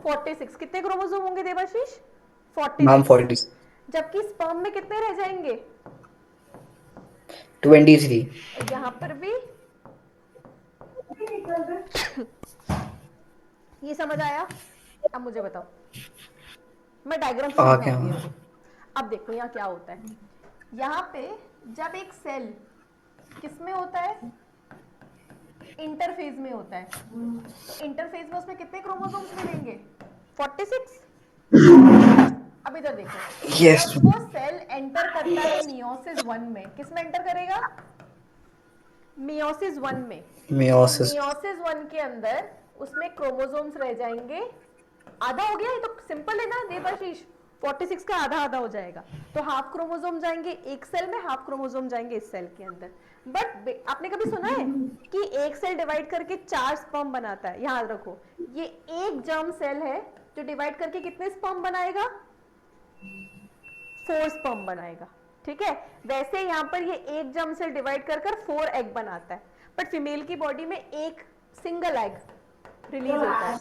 46. कितने क्रोमोसोम होंगे देवाशीष? 46. 40. जबकि स्पर्म में कितने रह जाएंगे? 23. यहाँ पर भी. ये समझ आया? अब मुझे बताओ, मैं डायग्राम से समझाऊंगी आपको. अब देखो यहाँ क्या होता है. यहाँ पे जब एक सेल किस में होता है? इंटरफेज में होता है. तो इंटरफेज में उसमें कितने क्रोमोसोम्स मिलेंगे? 46. अब इधर देखो. Yes. जब वो सेल एंटर करता है मियोसिस 1 में, किस में एंटर करेगा? मियोसिस 1 में. मियोसिस. मियोसिस 1 के अंदर उसमें क्रोमोसोम्स रह जाएंगे आधा हो गया, ये तो सिंपल है ना देवाशीष, 46 का आधा आधा हो जाएगा, तो हाफ क्रोमोसोम जाएंगे एक सेल में, हाफ क्रोमोसोम जाएंगे इस सेल के अंदर। बट आपने कभी सुना है कि एक सेल डिवाइड करके 4 स्पर्म बनाता है? याद रखो, ये एक जर्म सेल है जो डिवाइड करके कितने स्पर्म बनाएगा? 4 स्पर्म बनाएगा, ठीक है। वैसे यहाँ पर ये एक जर्म सेल डिवाइड कर 4 एग बनाता है, बट फीमेल की बॉडी में एक सिंगल एग रिलीज होता है,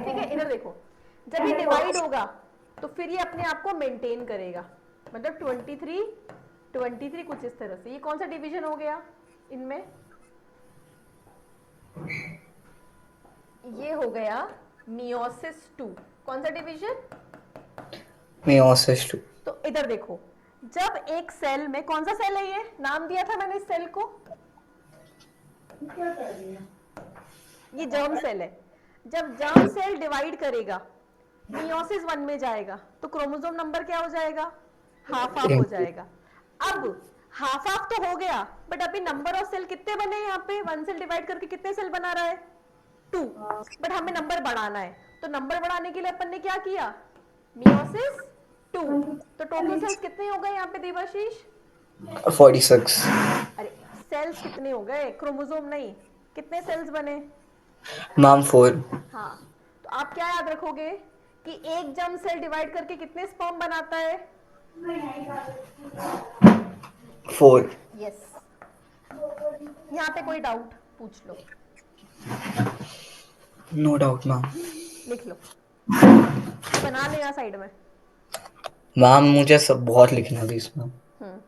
ठीक है। इधर देखो, जब ये डिवाइड होगा तो फिर ये अपने आप को मेंटेन करेगा, मतलब 23 कुछ इस तरह से। ये कौन सा डिवीजन हो गया इनमें? ये हो गया मियोसिस 2। कौन सा डिवीजन? meiosis 2। तो इधर देखो, जब एक सेल में, कौन सा सेल है ये, नाम दिया था मैंने इस सेल को, ये जर्म सेल है। जब जर्म सेल डिवाइड करेगा, मियोसिस 1 में जाएगा, तो क्रोमोसोम नंबर क्या हो जाएगा? हाफ हाफ हो जाएगा। अब हाफ हाफ तो हो गया, बट अभी नंबर ऑफ सेल कितने बने यहाँ पे? 1 सेल डिवाइड करके कितने सेल बना रहा है? 2। बट हमें नंबर बढ़ाना है, तो नंबर बढ़ाने के लिए अपन ने क्या किया? मियोसिस 2। तो टोटल सेल्स कितने हो गए यहाँ पे देवाशीष? 46। अरे सेल्स कितने हो गए, क्रोमोसोम नहीं, कितने सेल्स बने? मैम 4। हाँ, तो आप क्या याद रखोगे कि एक जर्म सेल डिवाइड करके कितने स्पर्म बनाता है? 4। यस। यहाँ पे कोई डाउट पूछ लो, नो डाउट मैम। लिख लो, ये बना लेना साइड में। मैम मुझे सब बहुत लिखना है इसमें। हम्म,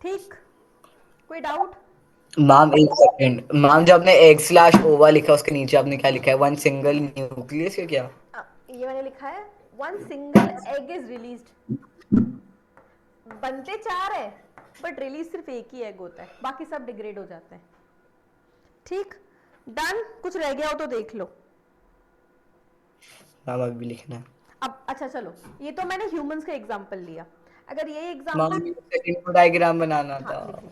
ठीक, कोई डाउट? मैम एक सेकंड मैम, जो आपने एग स्लैश ओवा लिखा उसके नीचे आपने क्या लिखा है? वन सिंगल न्यूक्लियस या क्या? ये मैंने लिखा है 1 सिंगल एग इज रिलीज्ड। बनते 4 है, बट रिलीज सिर्फ एक ही एग होता है, बाकी सब डिग्रेड हो जाते हैं। ठीक, डन। कुछ रह गया हो तो देख लो। मैम अभी लिखना है। अब अच्छा चलो, ये तो मैंने ह्यूमंस का एग्जांपल लिया। अगर यही मैम एग्जांपल, सेकंड को डायग्राम बनाना था। हाँ लिख लो।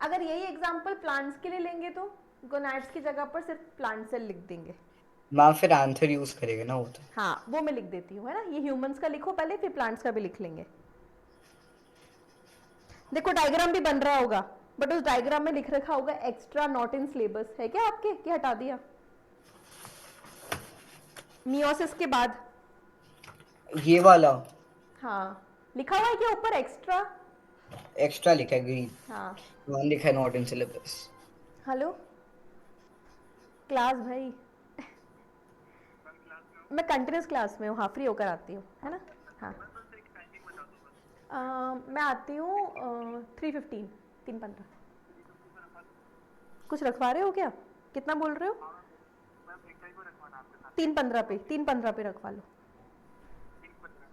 अगर यही एग्जांपल प्लांट्स के लिए लेंगे तो गोनाड्स की जगह पर सिर्फ प्लांट सेल लिख देंगे। मैम फिर आंसर यूज करेगा ना वो तो। हाँ वो मैं लिख देती हूँ, है ना। ये ह्यूमंस का लिखो पहले, फिर प्लांट्स का भी लिख लेंगे। देखो डायग्राम भी बन रहा होगा, बट उस डायग्राम में लिख रखा होगा एक्स्ट्रा नॉट इन सिलेबस। है क्या आपके, क्या हटा दिया? मियोसिस के बाद ये वाला हाँ लिखा हुआ है क्या ऊपर एक्स्ट्रा? एक्स्ट्रा लिखा है ग्रीन। हाँ वन लिखा है not in syllabus. Hello class भाई, मैं कंटिन्यूस क्लास में हूँ, हाँ फ्री होकर आती हूँ, है ना। हाँ मैं आती हूँ 3:15, 3:15। कुछ रखवा रहे हो क्या? कितना बोल रहे हो? 3:15 पे, 3:15 पे रखवा लो।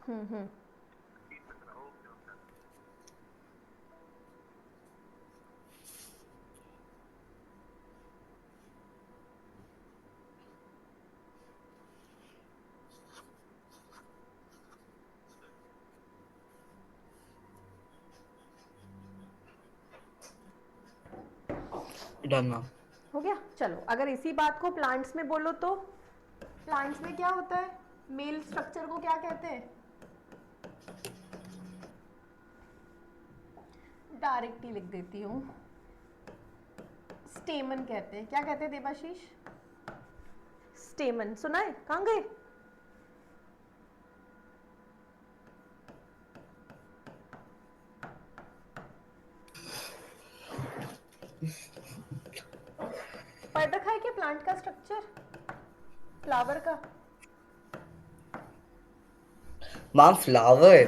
हम्म। Done ma'am. हो गया, चलो अगर इसी बात को प्लांट्स में बोलो तो प्लांट्स में क्या होता है, मेल स्ट्रक्चर को क्या कहते हैं? डायरेक्ट ही लिख देती हूँ, स्टेमन कहते हैं। क्या कहते हैं देवाशीष? स्टेमन। सुना है? कहाँ गए? पढ़ रखा है क्या प्लांट का स्ट्रक्चर, फ्लावर का? मैम फ्लावर,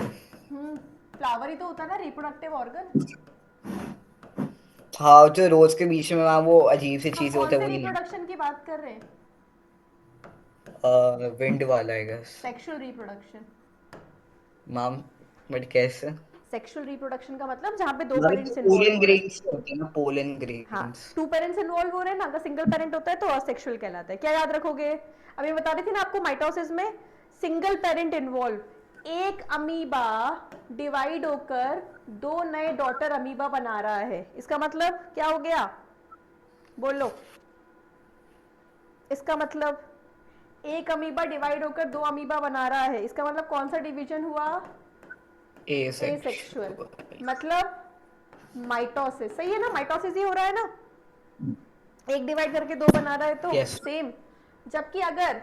फ्लावर ही तो होता है ना रिप्रोडक्टिव ऑर्गन। हाँ जो रोज के बीच में मैम वो अजीब सी हम चीजें कौन होते हैं से वही नहीं। रिप्रोडक्शन की बात कर रहे हैं? विंड वाला I guess sexual reproduction. Ma'am, but कैसे? सेक्सुअल रिप्रोडक्शन का मतलब जहाँ पे दो मतलब पेरेंट्स इन्वॉल्व पोलन हो रहे हैं। ग्रेन्स होते हैं ना, पोलन हाँ, ग्रेन्स। 2 पेरेंट्स इन्वॉल्व हो रहे हैं ना, अगर सिंगल पेरेंट होता है तो असेक्सुअल कहलाता है। क्या याद रखोगे? अभी बता रही थी ना आपको, माइटोसिस में सिंगल पेरेंट इन्वॉल्व, एक अमीबा डिवाइड होकर 2 नए डॉटर अमीबा बना रहा है। इसका मतलब क्या हो गया? बोलो। इसका मतलब एक अमीबा डिवाइड होकर 2 अमीबा बना रहा है, इसका मतलब कौन सा डिवीजन हुआ? एसेक्सुअल। मतलब माइटोसिस। सही है ना, माइटोसिस ही हो रहा है ना, एक डिवाइड करके 2 बना रहा है तो यस। सेम। जबकि अगर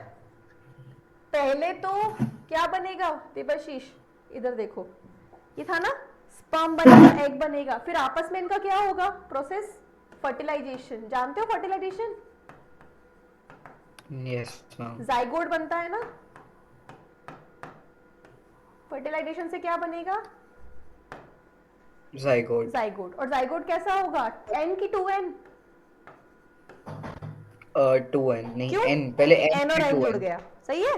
पहले तो क्या बनेगा देवाशीष, इधर देखो, ये था ना, स्पर्म बनेगा, एग बनेगा, फिर आपस में इनका क्या होगा प्रोसेस? फर्टिलाइजेशन। जानते हो फर्टिलाइजेशन? Yes ma'am. जाइगोट बनता है ना, फर्टिलाइजेशन से क्या बनेगा? जाइगोट। जाइगोट। और जाइगोट कैसा होगा? एन की 2n? 2n नहीं, क्यों? n पहले क्योंकि n n और फिर n जुड़ 2n। गया। सही है।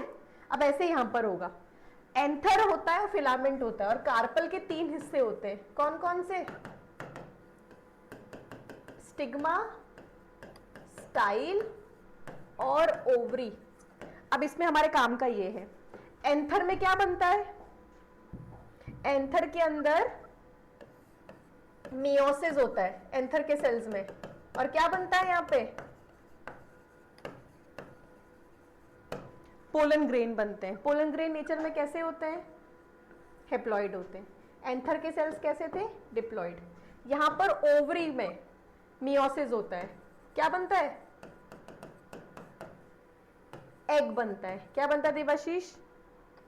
अब ऐसे यहां पर होगा, एंथर होता है, फिलामेंट होता है, और कार्पल के 3 हिस्से होते हैं। कौन कौन से? स्टिग्मा, स्टाइल और ओवरी। अब इसमें हमारे काम का ये है, एंथर में क्या बनता है? एंथर के अंदर मियोसिस होता है एंथर के सेल्स में, और क्या बनता है यहाँ पे? पोलन ग्रेन बनते हैं। पोलन ग्रेन नेचर में कैसे होते हैं? हेप्लॉइड होते हैं। एंथर के सेल्स कैसे थे? डिप्लॉइड। यहाँ पर ओवरी में मियोसिस होता है, क्या बनता है? एग बनता है। क्या बनता है देवाशीष?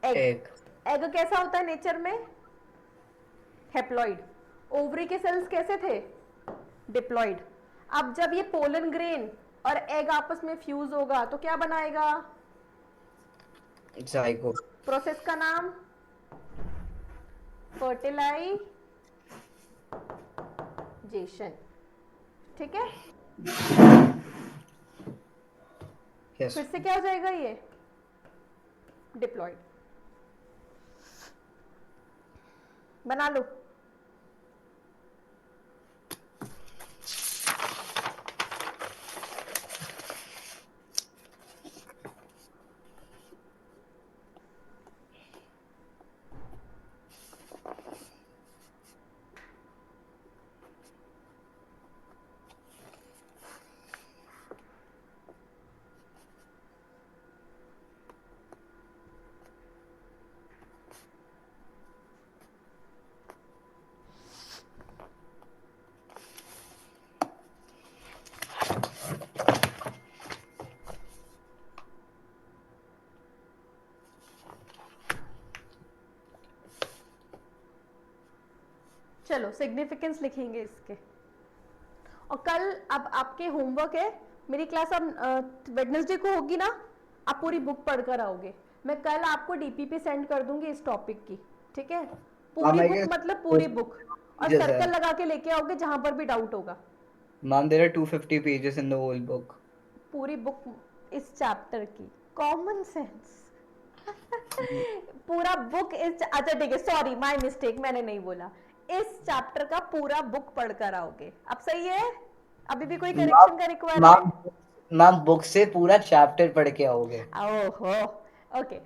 एग। एग। एग कैसा होता है नेचर में? हेप्लॉइड। ओवरी के सेल्स कैसे थे? डिप्लॉइड। अब जब ये पोलन ग्रेन और एग आपस में फ्यूज होगा तो क्या बनाएगा? जाइगोट। प्रोसेस का नाम फर्टिलाइजेशन। ठीक है, यस। फिर से क्या हो जाएगा ये? डिप्लॉइड। बना लो। चलो सिग्निफिकेंस लिखेंगे इसके, और कल अब आपके होमवर्क है, मेरी क्लास अब वेडनेसडे को होगी ना, आप पूरी बुक पढ़कर आओगे। मैं कल आपको डीपीपी सेंड कर दूंगी इस टॉपिक की, ठीक है? मैम पूरी आई बुक गेस मतलब पूरी बुक, और पेजेस है। सर्कल लगा के लेके आओगे जहां पर भी डाउट होगा। Ma'am there are 250 pages in the whole book. पूरी बुक इस चैप्टर की, कॉमन सेंस। पूरा बुक इस, अच्छा ठीक है, सॉरी माय मिस्टेक, मैंने नहीं बोला। इस चैप्टर का पूरा बुक पढ़कर आओगे। अब सही है? अभी भी कोई मैम करेक्शन का मैम रिक्वायरमेंट? मैम बुक से पूरा चैप्टर पढ़ के आओगे। ओहो, ओके।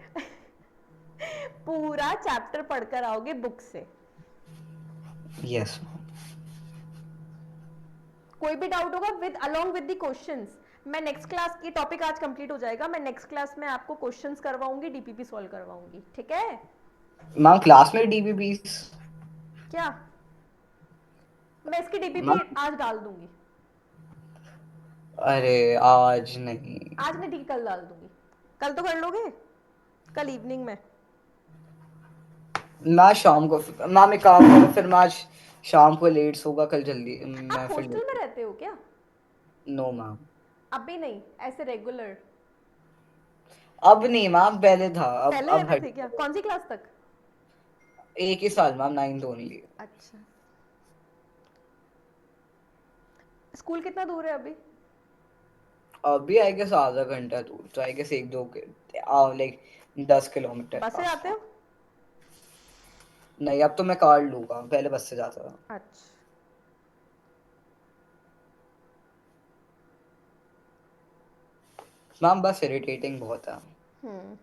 पूरा चैप्टर पढ़कर आओगे बुक से। यस। कोई भी डाउट होगा with along with the questions, मैं नेक्स्ट क्लास की टॉपिक आज कंप्लीट हो जाएगा, मैं नेक्स्ट क्लास में आपको क्वेश्चंस करवाऊंगी, डीपीपी सॉल्व करवाऊंगी, ठीक है? मैम क्लास में डीबीपीस? क्या? मैं इसकी डीपीपी मैम आज डाल दूंगी। अरे आज नहीं। आज नहीं, ठीक है, कल डाल दूंगी। कल तो कर लोगे? कल इवनिंग में? मैं शाम को, मैम एक काम करो फिर, मैं आज शाम को लेट सोगा, कल जल्दी आप मैं फिर हॉस्टल में लेट। रहते हो क्या? No ma'am. अभी नहीं, ऐसे रेगुलर? अब नहीं मैम, पहले था, पहले अब रहते हट। थे क्या? कौन सी क्लास तक? एक ही साल मैम, 9th ओनली। अच्छा। स्कूल कितना दूर है अभी? अभी आई गेस आधा घंटा दूर, तो आई गेस एक दो के लाइक 10 किलोमीटर बस से आते हो? आसपास। नहीं अब तो मैं कार लूंगा, पहले बस से जाता था। अच्छा। मैम बस इरिटेटिंग बहुत है। हम्म।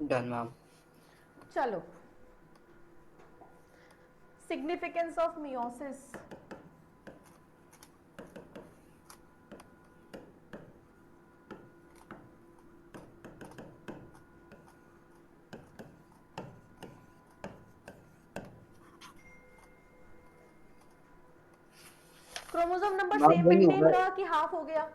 Done ma'am. चलो, significance of meiosis. Chromosome number ma'am same वही मेंटेन होगा। रहा कि हाफ हो गया?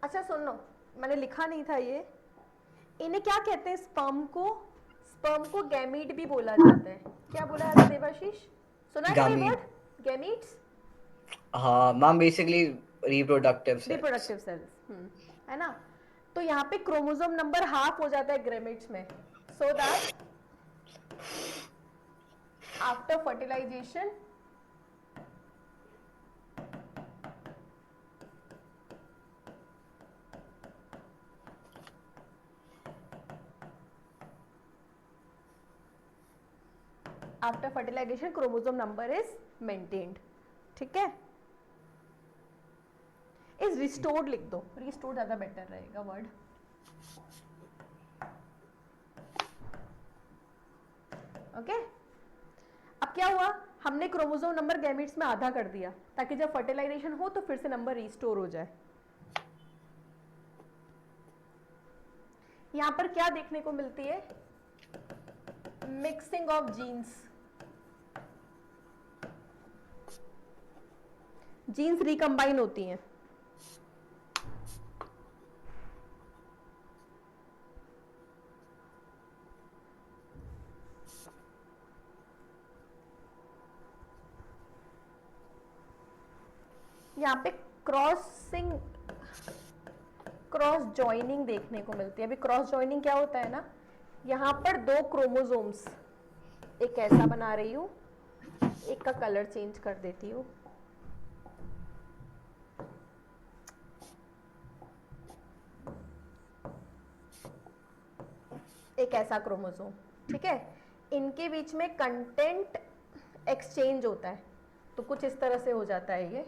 अच्छा सुनो, मैंने लिखा नहीं था ये। इन्हें क्या कहते हैं स्पर्म को? स्पर्म को गैमीट भी बोला जाता है। क्या बोला जाता है देवाशीष? सुना है कभी गामीट। Word gametes? हाँ ma'am basically reproductive cells. Reproductive cells, है ना? तो यहाँ पे क्रोमोसोम नंबर हाफ हो जाता है ग्रेमेट्स में, so that after fertilization chromosome number is maintained, ठीक है? इज रिस्टोर्ड लिख दो, रिस्टोर्ड ज्यादा बेटर रहेगा वर्ड। ओके। अब क्या हुआ, हमने क्रोमोसोम नंबर गैमीट्स में आधा कर दिया ताकि जब फर्टिलाइजेशन हो तो फिर से नंबर रिस्टोर हो जाए। यहां पर क्या देखने को मिलती है? Mixing of genes. Genes recombine होती हैं। यहाँ पे क्रॉसिंग, क्रॉस जॉइनिंग देखने को मिलती है। अभी क्रॉस जॉइनिंग क्या होता है ना, यहाँ पर दो क्रोमोसोम्स, एक ऐसा बना रही हूँ, एक का कलर चेंज कर देती हूँ, एक ऐसा क्रोमोसोम, ठीक है? इनके बीच में कंटेंट एक्सचेंज होता है, तो कुछ इस तरह से हो जाता है ये।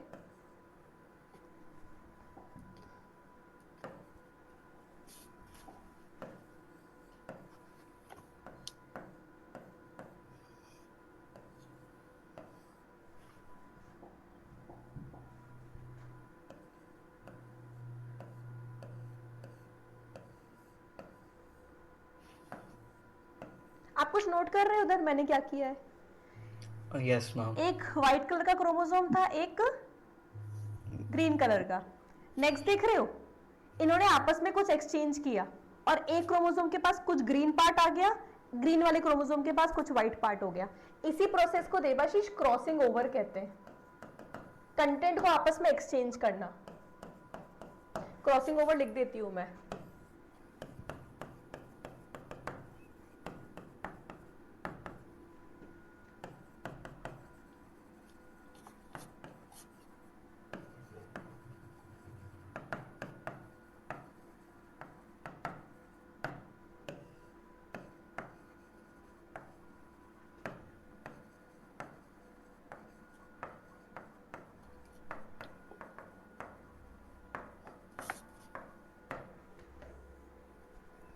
आप कुछ नोट कर रहे हो उधर मैंने क्या किया है? Yes ma'am. एक व्हाइट कलर का क्रोमोसोम था, एक ग्रीन कलर का। नेक्स्ट देख रहे हो, इन्होंने आपस में कुछ एक्सचेंज किया और एक क्रोमोसोम के पास कुछ ग्रीन पार्ट आ गया, ग्रीन वाले क्रोमोसोम के पास कुछ व्हाइट पार्ट हो गया। इसी प्रोसेस को देवाशीष क्रॉसिंग ओवर कहते हैं, कंटेंट को आपस में एक्सचेंज करना। क्रॉसिंग ओवर लिख देती हूं मैं।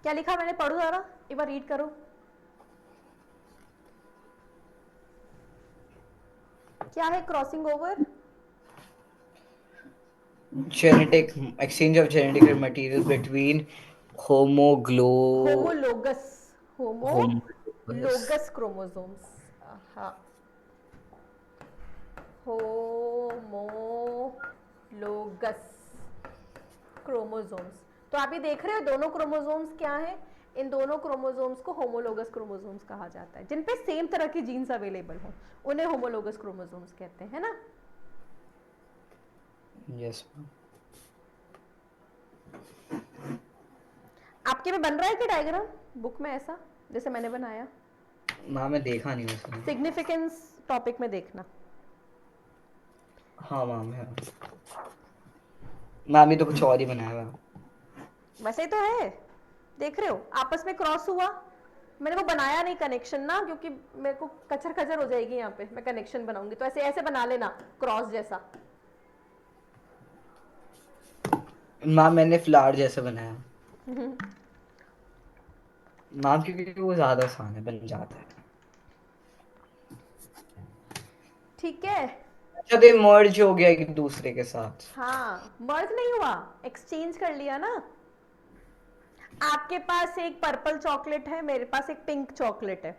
क्या लिखा मैंने, पढ़ो जरा एक बार, रीड करो। क्या है crossing over? Genetic exchange of genetic material between homoglo homologous, homologous homologous chromosomes. हाँ, होमोलोगस क्रोमोसोम्स। तो आप ये देख रहे हो दोनों क्रोमोसोम्स क्या हैं? इन दोनों क्रोमोसोम्स को होमोलोगस क्रोमोसोम्स कहा जाता है। जिन पे सेम तरह की जीन्स अवेलेबल हो उन्हें होमोलोगस क्रोमोसोम्स कहते हैं, है ना? yes ma'am। आपके में बन रहा है क्या डायग्राम बुक में ऐसा जैसे मैंने बनाया? मैम मैं देखा नहीं वैसे। सिग्निफिकेंस टॉपिक में देखना। हाँ मैम है। मैम ये तो कुछ और ही बनाया हुआ है। वैसे ही तो है, देख रहे हो आपस में क्रॉस हुआ। मैंने वो बनाया नहीं कनेक्शन ना, क्योंकि मेरे को कचर कचर हो जाएगी यहाँ पे, मैं कनेक्शन बनाऊंगी तो ऐसे ऐसे बना लेना क्रॉस जैसा। मैम मैंने फ्लावर जैसा बनाया मैम, क्योंकि वो ज्यादा आसान है, बन जाता है। ठीक है। जब ये मर्ज हो गया एक दूसरे के साथ। हाँ, मर्ज नहीं हुआ, एक्सचेंज कर लिया ना। आपके पास एक पर्पल चॉकलेट है, मेरे पास एक पिंक चॉकलेट है।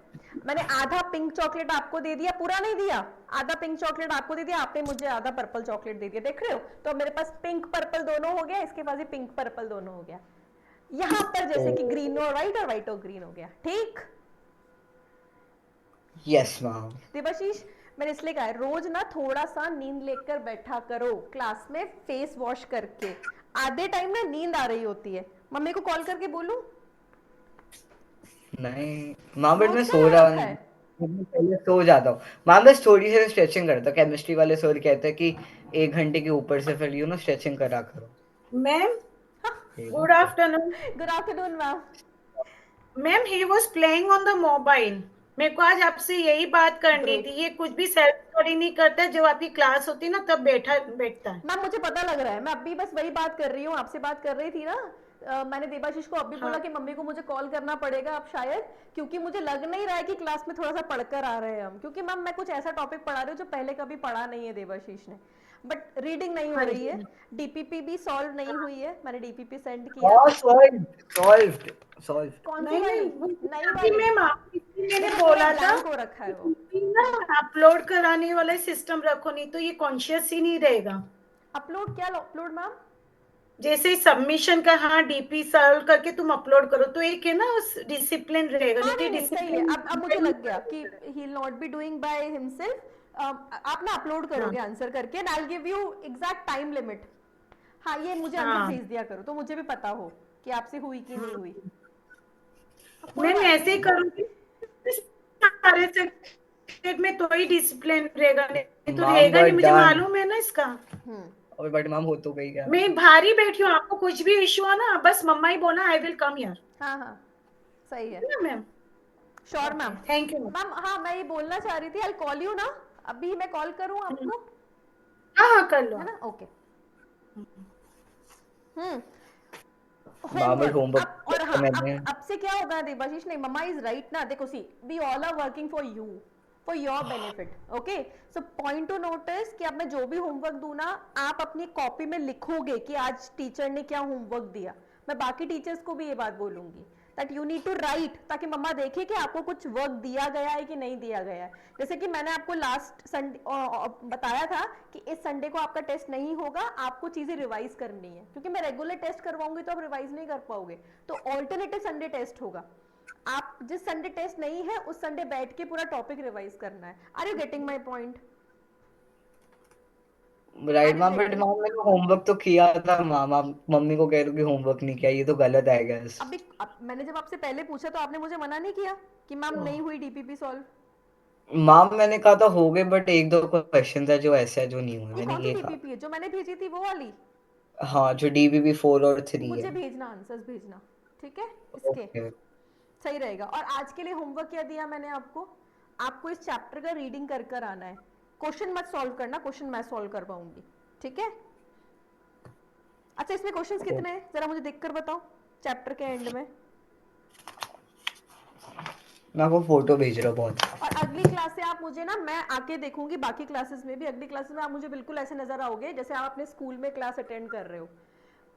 मैंने आधा पिंक चॉकलेट आपको दे दिया, पूरा नहीं दिया, आधा पिंक चॉकलेट आपको दे दिया, आपने मुझे आधा पर्पल चॉकलेट दे दिया, देख रहे हो? तो मेरे पास पिंक पर्पल दोनों हो गया, इसके पास भी पिंक पर्पल दोनों हो गया। यहां पर जैसे कि ग्रीन और व्हाइट और ग्रीन हो गया, ठीक? Yes ma'am. देवाशीष, मैंने इसलिए कहा है रोज ना थोड़ा सा नींद लेकर बैठा करो क्लास में, फेस वॉश करके। आधे टाइम ना नींद आ रही होती है, मम्मी को कॉल करके बोलूं? नहीं मैम, बट मैं नोट सो करा रहा रखा है। हूँ, मैं पहले सो जाता हूँ मैम। मैं थोड़ी से स्ट्रेचिंग करता हूँ, केमिस्ट्री वाले सर कहते हैं कि 1 घंटे के ऊपर से फिर स्ट्रेचिंग करा करो। मैम, ठीक गुड है। Afternoon. Good afternoon ma'am. Ma'am, he was playing on the mobile. मेरे को आज आपसे यही बात करनी ग्रेट थी। ये कुछ भी सेल्फ स्टडी नहीं करता है, जब आपकी क्लास होती है ना तब बैठता है। मैम, मुझे पता लग रहा है, मैं अभी बस वही बात कर रही हूँ, आपसे बात कर रही थी ना। मैंने देवाशीष को अभी बोला हाँ। कि मम्मी को मुझे कॉल करना पड़ेगा अब शायद, क्योंकि मुझे लग नहीं रहा है कि क्लास में थोड़ा सा पढ़कर आ रहे हैं हम, क्योंकि मैम मैं कुछ ऐसा टॉपिक पढ़ा रही हूँ जो पहले कभी पढ़ा नहीं है देवाशीष ने। बट रीडिंग नहीं हो हाँ रही है, जी। डीपीपी भी सॉल्व नहीं हाँ। हुई है, मैंने डीपीपी सेंड किया हाँ था। Solved solved solved. कौन सी नहीं वाली? नहीं, नई अभी वाली? मैम आपकी मैंने देखो पूरा बोला था ब्लैंक हो रखा है वो। कि ना अपलोड कराने वाला सिस्टम रखो, नहीं तो ये कॉन्शियस ही नहीं रहेगा। अपलोड क्या अपलोड मैम? जैसे सबमिशन का, हाँ, डीपी सॉल्व करके तुम अपलोड करो तो एक है ना उस डिसिप्लिन रहेगा, नहीं हाँ, तो नहीं नहीं सही है, डिसिप्लिन। अब मुझे लग गया कि he will not be doing by himself. आप ना अपलोड हाँ करोगे आंसर करके and I will give you exact time limit. हाँ, ये मुझे आंसर हाँ। भेज दिया करो तो मुझे भी पता हो कि आपसे हुई कि नहीं हुई। अब कोई मैम बात ऐसे ही नहीं। करूंगी सारे सब्जेक्ट में, तो ही डिसिप्लिन रहेगा, नहीं तो मैम रहेगा नहीं, बट मुझे डन। मालूम है ना इसका। हम्म, और बट मैम हो तो गई क्या? मैं भारी बैठी हूँ, आपको कुछ भी इश्यू है ना बस मम्मा ही बोलना, आई विल कम हियर। हाँ हाँ, सही है। है ना ma'am? Sure okay, ma'am. Thank you. Ma'am हाँ, मैं ये बोलना चाह रही थी, आई कॉल यू ना, अभी मैं कॉल करूँ आपको? हाँ हाँ, कर लो है ना? आप। Okay. Hmm, ma'am but homework homework अब, और किया हाँ, मैंने। अब से क्या होगा देवाशीष, नहीं मम्मा इज राइट ना, देखो see we all are working for you, for your benefit, okay? So point to notice कि अब मैं जो भी होमवर्क दूं ना, आप अपनी कॉपी में लिखोगे कि आज टीचर ने क्या होमवर्क दिया। मैं बाकी टीचर्स को भी ये बात बोलूंगी, that you need to write, ताकि मम्मा देखे कि आपको कुछ वर्क दिया गया है कि नहीं दिया गया है। जैसे कि मैंने आपको लास्ट संडे बताया था कि इस संडे को आपका टेस्ट नहीं होगा, आपको चीजें रिवाइज करनी है, क्योंकि मैं रेगुलर टेस्ट करवाऊंगी तो आप रिवाइज नहीं कर पाओगे, तो ऑल्टरनेटिव संडे टेस्ट होगा। आप जिस संडे टेस्ट नहीं है उस संडे बैठ के पूरा टॉपिक रिवाइज करना है। Are you getting my point? Right ma'am, but ma'am मैंने होमवर्क तो किया था मैम, आप मम्मी को कह रहे हो कि होमवर्क नहीं किया, ये तो गलत है गैस। अब मैंने जब आपसे पहले पूछा तो आपने मुझे मना नहीं किया कि मैम नहीं हुई डीपीपी सॉल्व। मैम मैंने कहा था हो गए, बट एक दो क्वेश्चन है जो ऐसे है जो नहीं हुए, ये मैंने कौन सी ये कहा। डीपीपी है जो मैंने भेजी थी, वो वाली? हाँ, जो DBB 4 और 3 मुझे है। भेजना, आंसर्स भेजना, ठीक है इसके, ओके। सही रहेगा। और आज के लिए होमवर्क क्या दिया मैंने आपको? आपको इस चैप्टर का रीडिंग कर कर आना है, क्वेश्चन मत सॉल्व करना, क्वेश्चन मैं सॉल्व कर पाऊंगी, ठीक है? अच्छा, इसमें क्वेश्चंस कितने हैं जरा मुझे देखकर बताओ चैप्टर के एंड में। मैं आपको फोटो भेज रहा हूँ बहुत। और अगली क्लास से आप मुझे ना, मैं आके देखूंगी बाकी क्लासेस में भी, अगली क्लासेस में आप मुझे बिल्कुल ऐसे नजर आओगे जैसे आप अपने स्कूल में क्लास अटेंड कर रहे हो।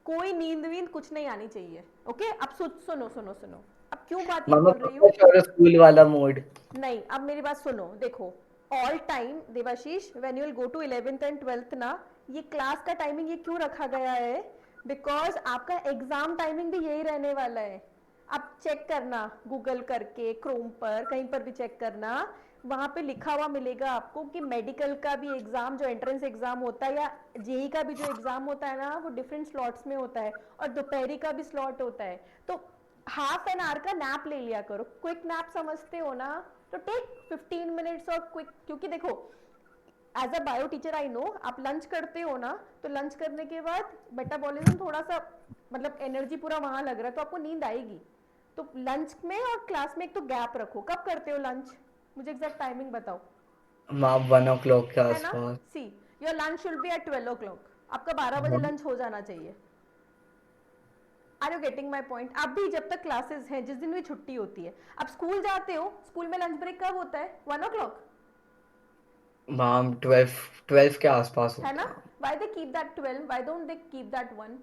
कोई नींद वींद कुछ नहीं आनी चाहिए, ओके? अब सुनो सुनो सुनो, अब क्यों बात ये मामा बोल रही हूँ? स्कूल वाला मोड। नहीं, अब मेरी बात सुनो, देखो, all time Debashish when you will go to 11th and 12th ना, ये क्लास का टाइमिंग ये क्यों रखा गया है? बिकॉज आपका एग्जाम टाइमिंग भी यही रहने वाला है। आप चेक करना गूगल करके, क्रोम पर कहीं पर भी चेक करना, वहां पे लिखा हुआ मिलेगा आपको कि मेडिकल का भी एग्जाम, जो एंट्रेंस एग्जाम होता है, या जेई का भी जो एग्जाम होता है ना, वो डिफरेंट स्लॉट्स में होता है, और दोपहरी का भी स्लॉट होता है। तो हाफ एन आवर का नैप ले लिया करो, क्विक नैप समझते हो ना, तो टेक 15 मिनट्स और क्विक, क्योंकि देखो as a bio teacher I know, आप लंच करते हो ना, तो लंच करने के बाद मेटाबॉलिज्म थोड़ा सा, मतलब एनर्जी पूरा वहां लग रहा है, तो आपको नींद आएगी। तो लंच में और क्लास में एक तो गैप रखो। कब करते हो लंच, मुझे एग्जैक्ट टाइमिंग बताओ। मैम 1 o'clock के है ना? आसपास। See, your lunch should be at 12 o'clock, आपका 12 बजे लंच हो जाना चाहिए। Are you getting my point? अब भी जब तक क्लासेस हैं, जिस दिन भी छुट्टी होती है, अब स्कूल जाते हो, स्कूल में लंच ब्रेक कब होता है? 1 o'clock, मैम 12 के आसपास है ना? होता है। Why they keep that 12, why don't they keep that 1?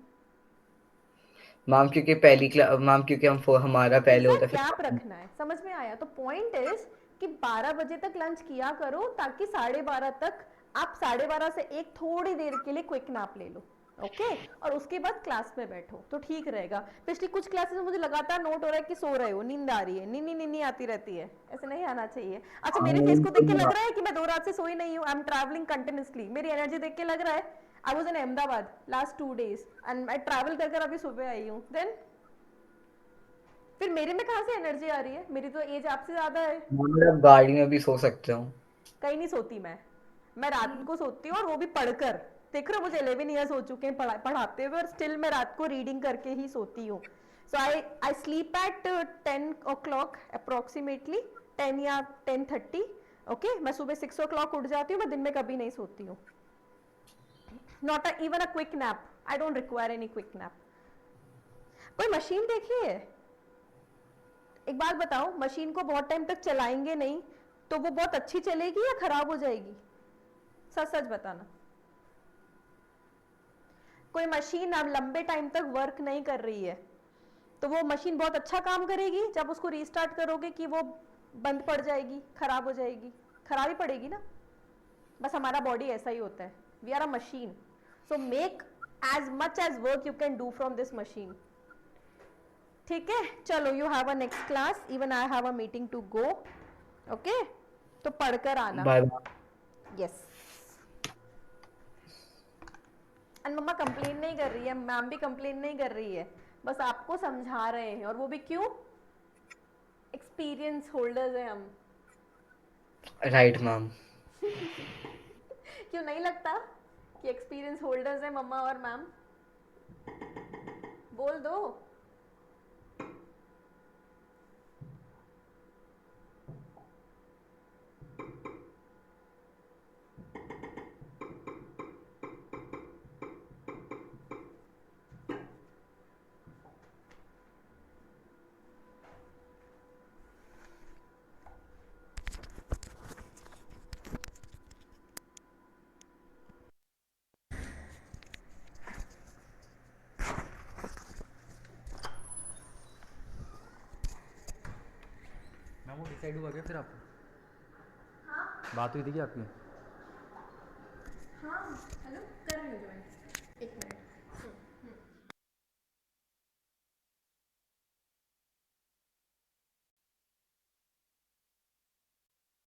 Ma'am क्योंकि पहली क्लास, मैम क्योंकि हमारा पहले होता एग्जैक्ट है गैप फिर। रखना है, समझ में आया? तो पॉइंट इज कि 12 बजे तक लंच किया करो, ताकि 12:30 तक, आप 12:30 से एक थोड़ी देर के लिए क्विक नैप ले लो, ओके? और उसके बाद क्लास में बैठो तो ठीक रहेगा। पिछली कुछ क्लासेस में मुझे लगातार नोट हो रहा है कि सो रहे हो, नींद आ रही है, नींद नींद नींद आती रहती है, ऐसे नहीं आना चाहिए। अच्छा, मेरे फेस को देख के लग रहा है कि मैं 2 रात से सोई नहीं हूँ, आई एम ट्रैवलिंग कंटिन्यूसली, मेरी एनर्जी देख के लग रहा है। I was in Ahmedabad last 2 days and मैं ट्रैवल कर अभी सुबह आई हूँ, देन फिर मेरे में कहाँ से एनर्जी आ रही है? मेरी तो एज आपसे ज्यादा है। मैम आप गाड़ी में भी सो सकते हो। कहीं नहीं सोती मैं रात को सोती हूँ, और वो भी पढ़कर। देख रहे हो, मुझे 11 ईयर्स हो चुके हैं पढ़ाते हुए, और स्टिल मैं रात को रीडिंग करके ही सोती हूँ। So I sleep at 10 o'clock approximately, 10 या 10:30, ओके? मैं सुबह 6 o'clock उठ जाती हूँ, मैं दिन में कभी नहीं सोती हूँ। Not even a quick nap, I don't require any quick nap. कोई मशीन देखी है? एक बात बताओ, मशीन को बहुत टाइम तक चलाएंगे नहीं तो वो बहुत अच्छी चलेगी या खराब हो जाएगी? सच सच बताना। कोई मशीन अब लंबे टाइम तक वर्क नहीं कर रही है, तो वो मशीन बहुत अच्छा काम करेगी, जब उसको रीस्टार्ट करोगे कि वो बंद पड़ जाएगी, खराब हो जाएगी? खराब ही पड़ेगी ना। बस हमारा बॉडी ऐसा ही होता है, we are a machine, so make as much as work you can do from this machine, ठीक है? चलो, you have a next class, even I have a meeting to go, okay? तो पढ़कर आना। बाय। यस। एंड मम्मा कंप्लेन नहीं कर रही है, मैम भी कंप्लेन नहीं कर रही है, बस आपको समझा रहे हैं, और वो भी क्यों? एक्सपीरियंस होल्डर्स हैं हम। Right ma'am. क्यों नहीं लगता कि एक्सपीरियंस होल्डर्स हैं मम्मा और मैम? बोल दो। डिसाइड हुआ क्या फिर आपको? हाँ बात हुई थी क्या आपकी? हाँ हेलो कर रही हूँ ज्वाइन, एक मिनट।